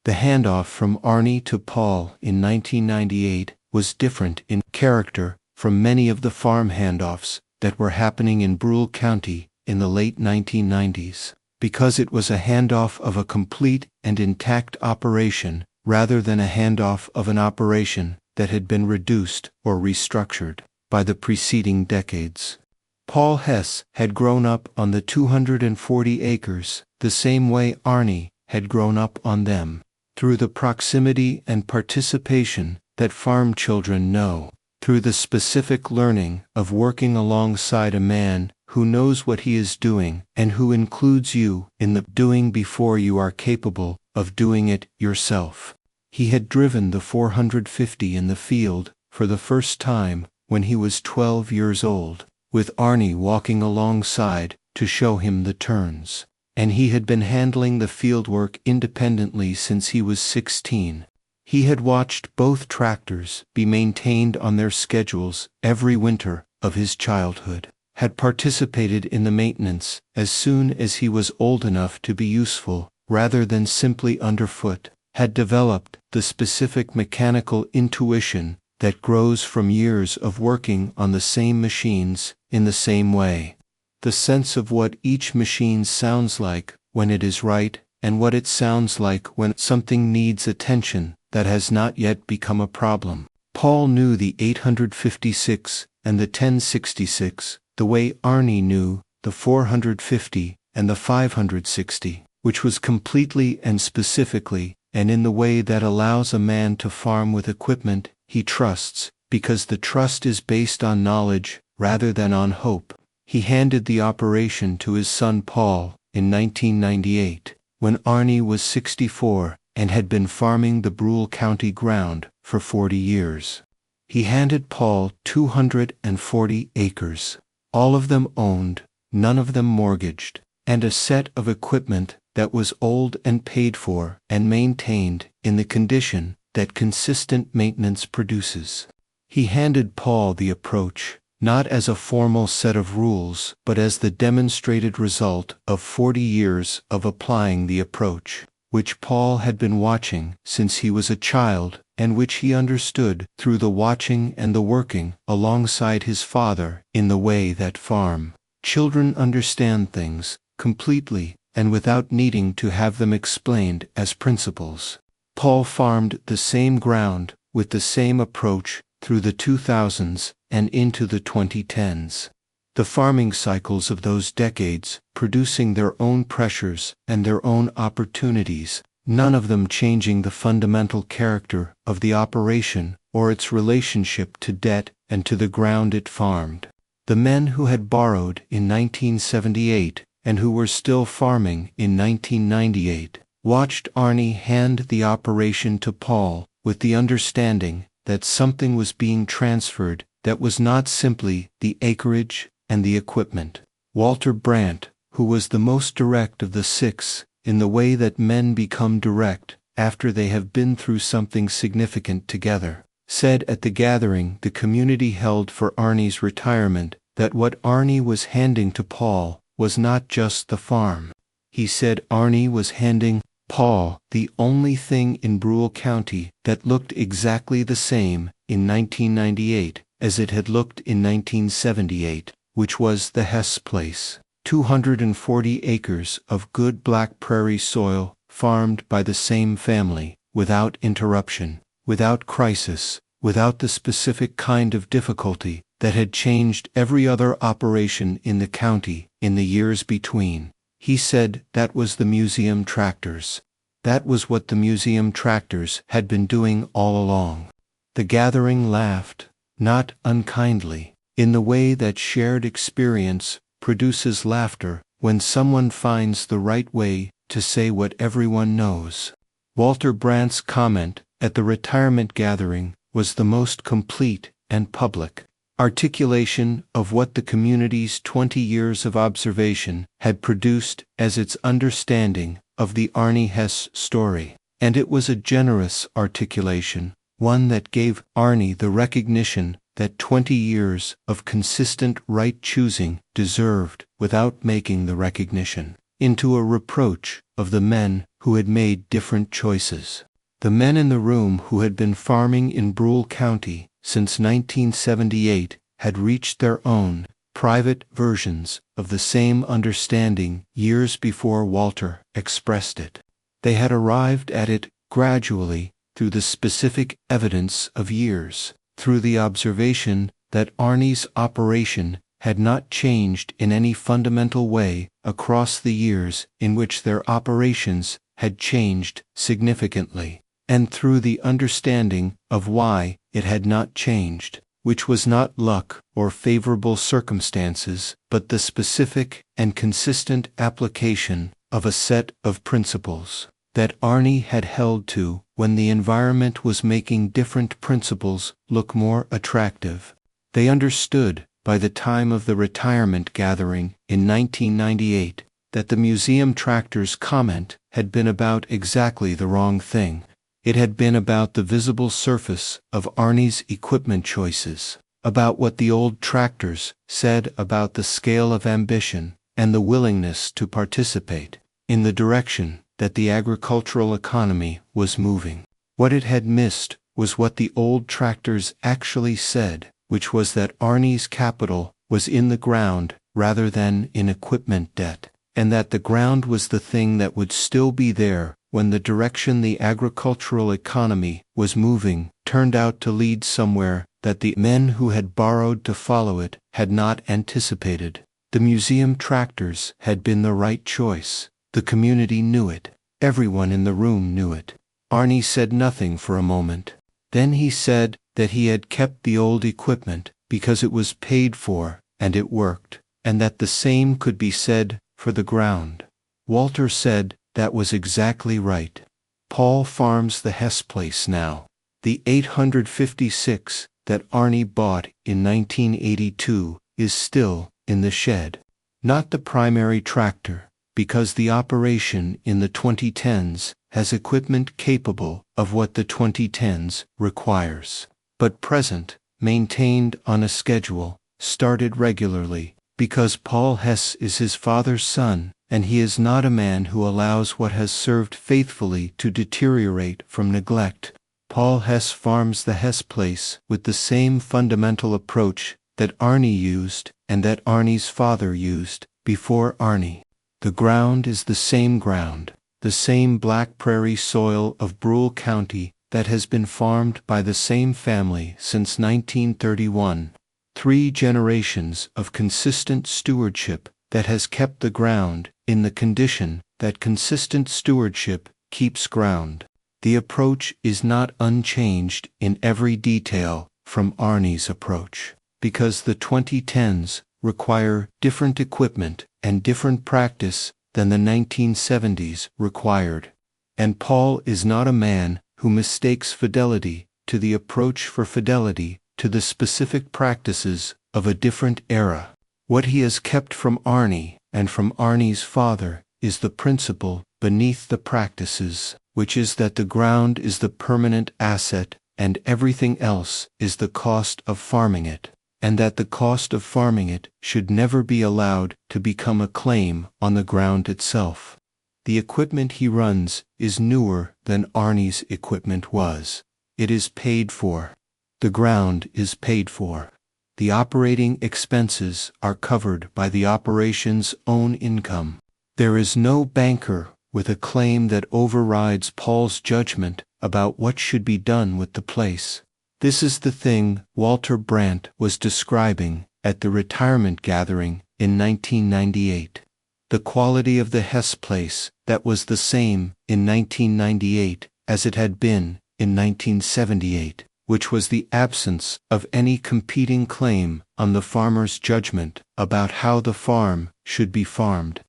The handoff from Arnie to Paul in 1998 was different in character from many of the farm handoffs that were happening in Brule County in the late 1990s, because it was a handoff of a complete and intact operation rather than a handoff of an operation that had been reduced or restructured by the preceding decades. Paul Hess had grown up on the 240 acres the same way Arnie had grown up on them, through the proximity and participation that farm children know, through the specific learning of working alongside a man who knows what he is doing and who includes you in the doing before you are capable of doing it yourself. He had driven the 450 in the field for the first time when he was 12 years old, with Arnie walking alongside to show him the turns, and he had been handling the fieldwork independently since he was 16. He had watched both tractors be maintained on their schedules every winter of his childhood, had participated in the maintenance as soon as he was old enough to be useful rather than simply underfoot, had developed the specific mechanical intuition that grows from years of working on the same machines in the same way. The sense of what each machine sounds like when it is right and what it sounds like when something needs attention that has not yet become a problem. Paul knew the 856 and the 1066 the way Arnie knew the 450 and the 560, which was completely and specifically, and in the way that allows a man to farm with equipment he trusts, because the trust is based on knowledge rather than on hope. He handed the operation to his son Paul in 1998, when Arnie was 64 and had been farming the Brule County ground for 40 years. He handed Paul 240 acres, all of them owned, none of them mortgaged, and a set of equipment that was old and paid for and maintained in the condition that consistent maintenance produces. He handed Paul the approach, not as a formal set of rules, but as the demonstrated result of 40 years of applying the approach, which Paul had been watching since he was a child, and which he understood through the watching and the working alongside his father in the way that farm children understand things completely and without needing to have them explained as principles. Paul farmed the same ground with the same approach through the 2000s and into the 2010s. The farming cycles of those decades producing their own pressures and their own opportunities, none of them changing the fundamental character of the operation or its relationship to debt and to the ground it farmed. The men who had borrowed in 1978 and who were still farming in 1998 watched Arnie hand the operation to Paul with the understanding that something was being transferred that was not simply the acreage and the equipment. Walter Brandt, who was the most direct of the six, in the way that men become direct after they have been through something significant together, said at the gathering the community held for Arnie's retirement that what Arnie was handing to Paul was not just the farm. He said Arnie was handing Paul the only thing in Brule County that looked exactly the same in 1998 as it had looked in 1978, which was the Hess place, 240 acres of good black prairie soil farmed by the same family, without interruption, without crisis, without the specific kind of difficulty that had changed every other operation in the county in the years between. He said that was the museum tractors. That was what the museum tractors had been doing all along. The gathering laughed, not unkindly, in the way that shared experience produces laughter when someone finds the right way to say what everyone knows. Walter Brandt's comment at the retirement gathering was the most complete and public articulation of what the community's 20 years of observation had produced as its understanding of the Arnie Hess story. And it was a generous articulation, one that gave Arnie the recognition that 20 years of consistent right-choosing deserved without making the recognition into a reproach of the men who had made different choices. The men in the room who had been farming in Brule County since 1978 had reached their own private versions of the same understanding years before Walter expressed it. They had arrived at it gradually through the specific evidence of years, through the observation that Arnie's operation had not changed in any fundamental way across the years in which their operations had changed significantly, and through the understanding of why it had not changed, which was not luck or favorable circumstances, but the specific and consistent application of a set of principles that Arnie had held to when the environment was making different principles look more attractive. They understood, by the time of the retirement gathering in 1998, that the museum tractor's comment had been about exactly the wrong thing. It had been about the visible surface of Arnie's equipment choices, about what the old tractors said about the scale of ambition and the willingness to participate in the direction that the agricultural economy was moving. What it had missed was what the old tractors actually said, which was that Arnie's capital was in the ground rather than in equipment debt, and that the ground was the thing that would still be there when the direction the agricultural economy was moving turned out to lead somewhere that the men who had borrowed to follow it had not anticipated. The museum tractors had been the right choice. The community knew it. Everyone in the room knew it. Arnie said nothing for a moment. Then he said that he had kept the old equipment because it was paid for and it worked, and that the same could be said for the ground. Walter said that was exactly right. Paul farms the Hess place now. The 856 that Arnie bought in 1982 is still in the shed. Not the primary tractor, because the operation in the 2010s has equipment capable of what the 2010s requires. But present, maintained on a schedule, started regularly, because Paul Hess is his father's son, and he is not a man who allows what has served faithfully to deteriorate from neglect. Paul Hess farms the Hess place with the same fundamental approach that Arnie used and that Arnie's father used before Arnie. The ground is the same ground, the same black prairie soil of Brule County that has been farmed by the same family since 1931. 3 generations of consistent stewardship that has kept the ground in the condition that consistent stewardship keeps ground. The approach is not unchanged in every detail from Arnie's approach, because the 2010s require different equipment and different practice than the 1970s required. And Paul is not a man who mistakes fidelity to the approach for fidelity to the specific practices of a different era. What he has kept from Arnie and from Arnie's father is the principle beneath the practices, which is that the ground is the permanent asset and everything else is the cost of farming it, and that the cost of farming it should never be allowed to become a claim on the ground itself. The equipment he runs is newer than Arnie's equipment was. It is paid for. The ground is paid for. The operating expenses are covered by the operation's own income. There is no banker with a claim that overrides Paul's judgment about what should be done with the place. This is the thing Walter Brandt was describing at the retirement gathering in 1998. The quality of the Hess place that was the same in 1998 as it had been in 1978, which was the absence of any competing claim on the farmer's judgment about how the farm should be farmed.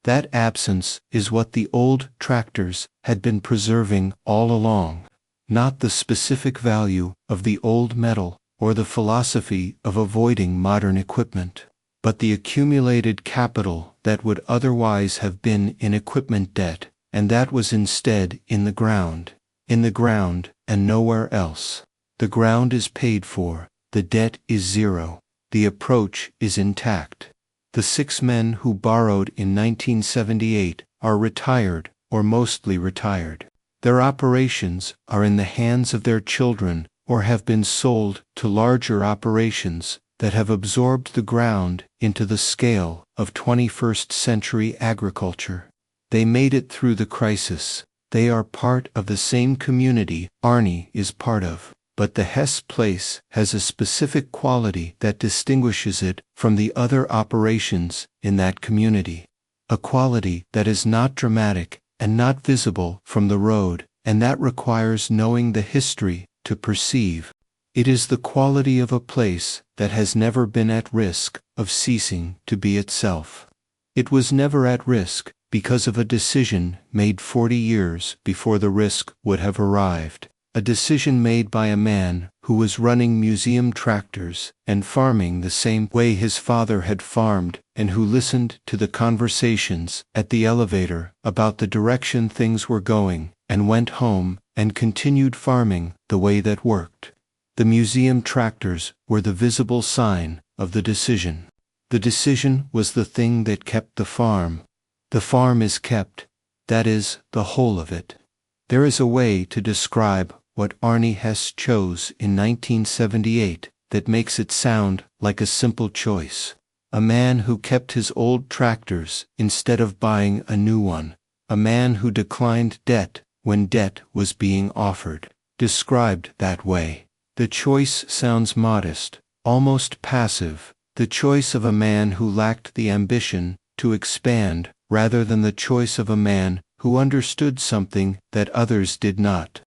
That absence is what the old tractors had been preserving all along, not the specific value of the old metal or the philosophy of avoiding modern equipment, but the accumulated capital that would otherwise have been in equipment debt, and that was instead in the ground and nowhere else. The ground is paid for, the debt is zero, the approach is intact. The 6 men who borrowed in 1978 are retired or mostly retired. Their operations are in the hands of their children or have been sold to larger operations that have absorbed the ground into the scale of 21st century agriculture. They made it through the crisis. They are part of the same community Arnie is part of. But the Hess place has a specific quality that distinguishes it from the other operations in that community. A quality that is not dramatic and not visible from the road, and that requires knowing the history to perceive. It is the quality of a place that has never been at risk of ceasing to be itself. It was never at risk because of a decision made 40 years before the risk would have arrived. A decision made by a man who was running museum tractors and farming the same way his father had farmed, and who listened to the conversations at the elevator about the direction things were going, and went home and continued farming the way that worked. The museum tractors were the visible sign of the decision. The decision was the thing that kept the farm. The farm is kept, that is, the whole of it. There is a way to describe what Arnie Hess chose in 1978 that makes it sound like a simple choice. A man who kept his old tractors instead of buying a new one. A man who declined debt when debt was being offered. Described that way, the choice sounds modest, almost passive, the choice of a man who lacked the ambition to expand rather than the choice of a man who understood something that others did not.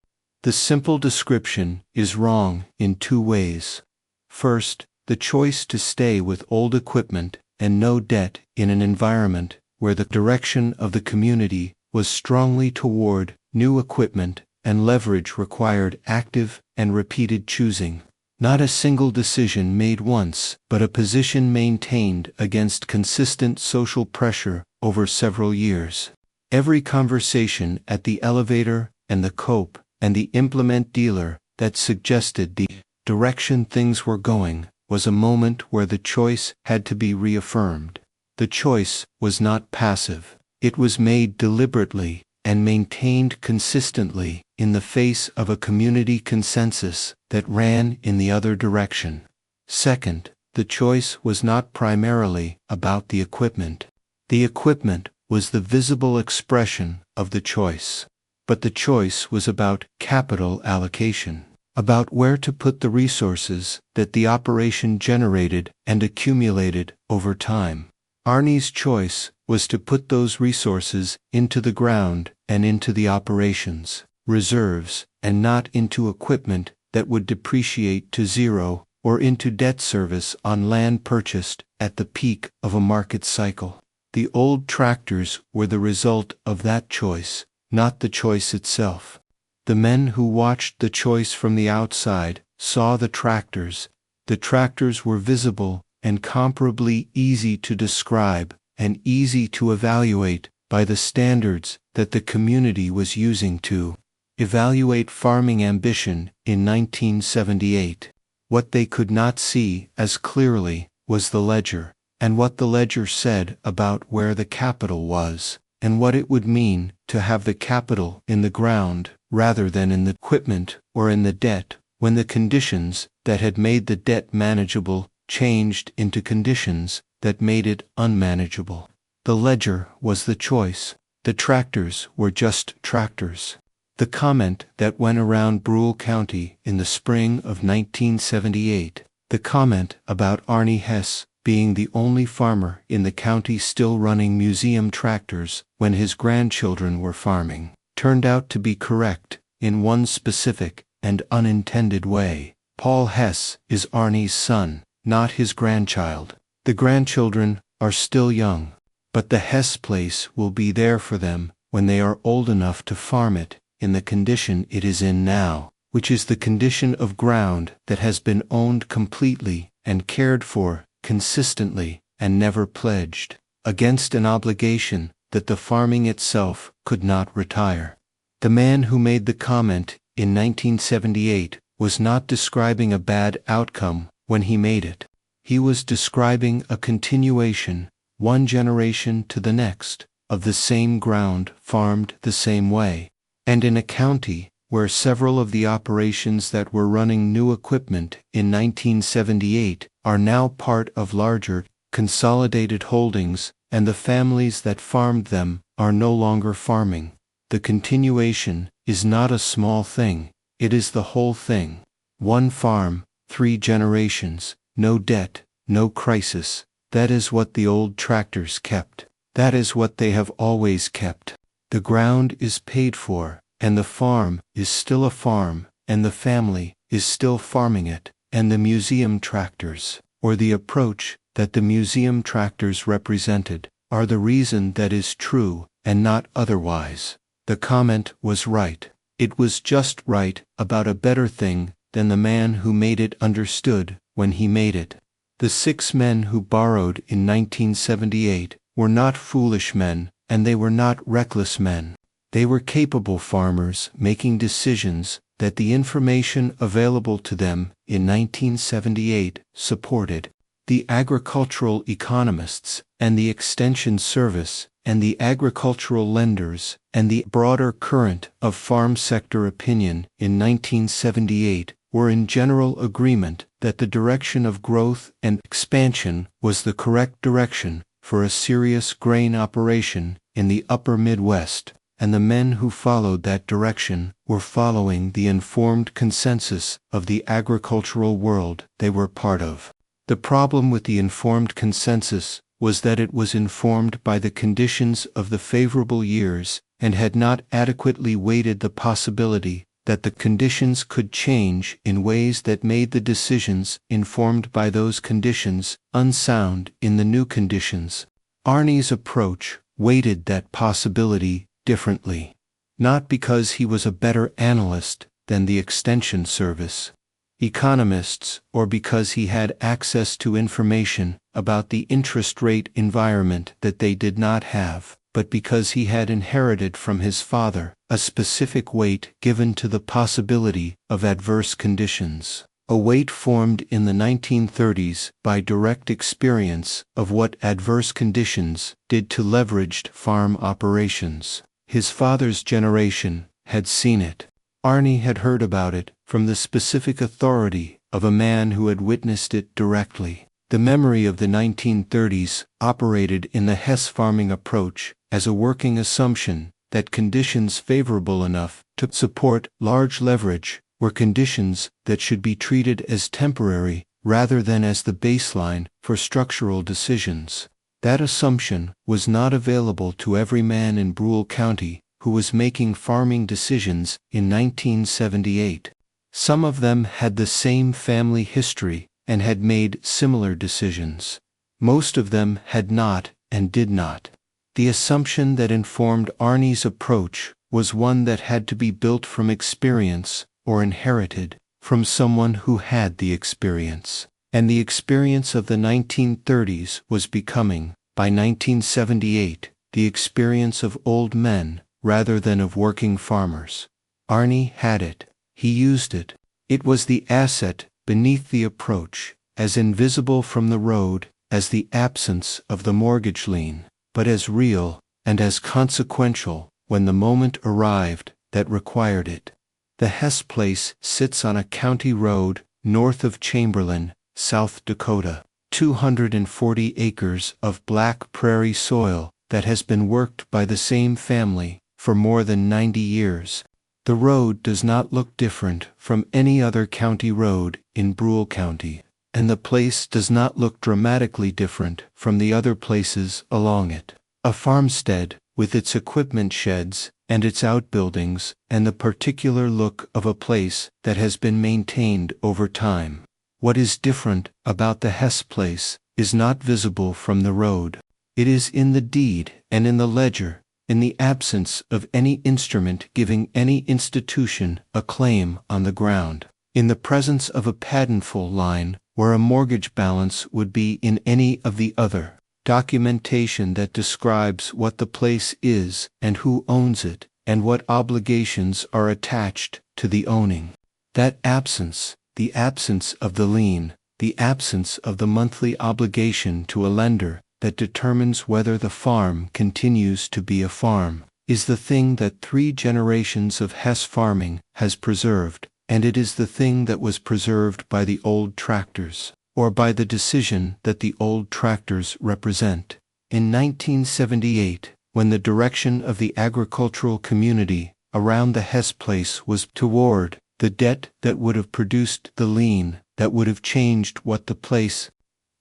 The simple description is wrong in two ways. First, the choice to stay with old equipment and no debt in an environment where the direction of the community was strongly toward new equipment and leverage required active and repeated choosing. Not a single decision made once, but a position maintained against consistent social pressure over several years. Every conversation at the elevator and the cope and the implement dealer that suggested the direction things were going was a moment where the choice had to be reaffirmed. The choice was not passive. It was made deliberately and maintained consistently in the face of a community consensus that ran in the other direction. Second, the choice was not primarily about the equipment. The equipment was the visible expression of the choice. But the choice was about capital allocation, about where to put the resources that the operation generated and accumulated over time. Arnie's choice was to put those resources into the ground and into the operations, reserves, and not into equipment that would depreciate to zero or into debt service on land purchased at the peak of a market cycle. The old tractors were the result of that choice, not the choice itself. The men who watched the choice from the outside saw the tractors. The tractors were visible and comparably easy to describe and easy to evaluate by the standards that the community was using to evaluate farming ambition in 1978. What they could not see as clearly was the ledger, and what the ledger said about where the capital was, and what it would mean to have the capital in the ground rather than in the equipment or in the debt, when the conditions that had made the debt manageable changed into conditions that made it unmanageable. The ledger was the choice. The tractors were just tractors. The comment that went around Brule County in the spring of 1978, the comment about Arnie Hess being the only farmer in the county still running museum tractors when his grandchildren were farming, turned out to be correct in one specific and unintended way. Paul Hess is Arnie's son, not his grandchild. The grandchildren are still young, but the Hess place will be there for them when they are old enough to farm it in the condition it is in now, which is the condition of ground that has been owned completely and cared for consistently and never pledged against an obligation that the farming itself could not retire. The man who made the comment in 1978 was not describing a bad outcome when he made it. He was describing a continuation, one generation to the next, of the same ground farmed the same way, and in a county where several of the operations that were running new equipment in 1978 are now part of larger, consolidated holdings, and the families that farmed them are no longer farming. The continuation is not a small thing, it is the whole thing. One farm, 3 generations, no debt, no crisis. That is what the old tractors kept. That is what they have always kept. The ground is paid for, and the farm is still a farm, and the family is still farming it, and the museum tractors, or the approach that the museum tractors represented, are the reason that is true and not otherwise. The comment was right. It was just right about a better thing than the man who made it understood when he made it. The 6 men who borrowed in 1978 were not foolish men, and they were not reckless men. They were capable farmers making decisions that the information available to them in 1978 supported. The agricultural economists and the extension service and the agricultural lenders and the broader current of farm sector opinion in 1978 were in general agreement that the direction of growth and expansion was the correct direction for a serious grain operation in the upper Midwest, and the men who followed that direction were following the informed consensus of the agricultural world they were part of. The problem with the informed consensus was that it was informed by the conditions of the favorable years and had not adequately weighted the possibility that the conditions could change in ways that made the decisions informed by those conditions unsound in the new conditions. Arnie's approach weighted that possibility differently, not because he was a better analyst than the Extension Service economists or because he had access to information about the interest rate environment that they did not have, but because he had inherited from his father a specific weight given to the possibility of adverse conditions, a weight formed in the 1930s by direct experience of what adverse conditions did to leveraged farm operations. His father's generation had seen it. Arnie had heard about it from the specific authority of a man who had witnessed it directly. The memory of the 1930s operated in the Hess farming approach as a working assumption that conditions favorable enough to support large leverage were conditions that should be treated as temporary rather than as the baseline for structural decisions. That assumption was not available to every man in Brule County who was making farming decisions in 1978. Some of them had the same family history and had made similar decisions. Most of them had not and did not. The assumption that informed Arnie's approach was one that had to be built from experience or inherited from someone who had the experience. And the experience of the 1930s was becoming, by 1978, the experience of old men rather than of working farmers. Arnie had it. He used it. It was the asset beneath the approach, as invisible from the road as the absence of the mortgage lien, but as real and as consequential when the moment arrived that required it. The Hess place sits on a county road north of Chamberlain, South Dakota, 240 acres of black prairie soil that has been worked by the same family for more than 90 years. The road does not look different from any other county road in Brule County, and the place does not look dramatically different from the other places along it. A farmstead, with its equipment sheds and its outbuildings and the particular look of a place that has been maintained over time. What is different about the Hess place is not visible from the road. It is in the deed and in the ledger, in the absence of any instrument giving any institution a claim on the ground, in the presence of a patenful line where a mortgage balance would be in any of the other documentation that describes what the place is and who owns it and what obligations are attached to the owning. That absence, the absence of the lien, the absence of the monthly obligation to a lender that determines whether the farm continues to be a farm, is the thing that 3 generations of Hess farming has preserved, and it is the thing that was preserved by the old tractors, or by the decision that the old tractors represent. In 1978, when the direction of the agricultural community around the Hess place was toward the debt that would have produced the lien that would have changed what the place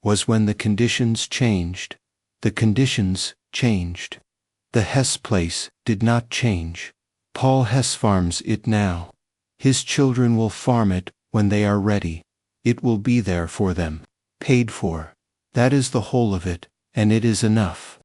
was, when the conditions changed, the conditions changed. The Hess place did not change. Paul Hess farms it now. His children will farm it when they are ready. It will be there for them, paid for. That is the whole of it, and it is enough.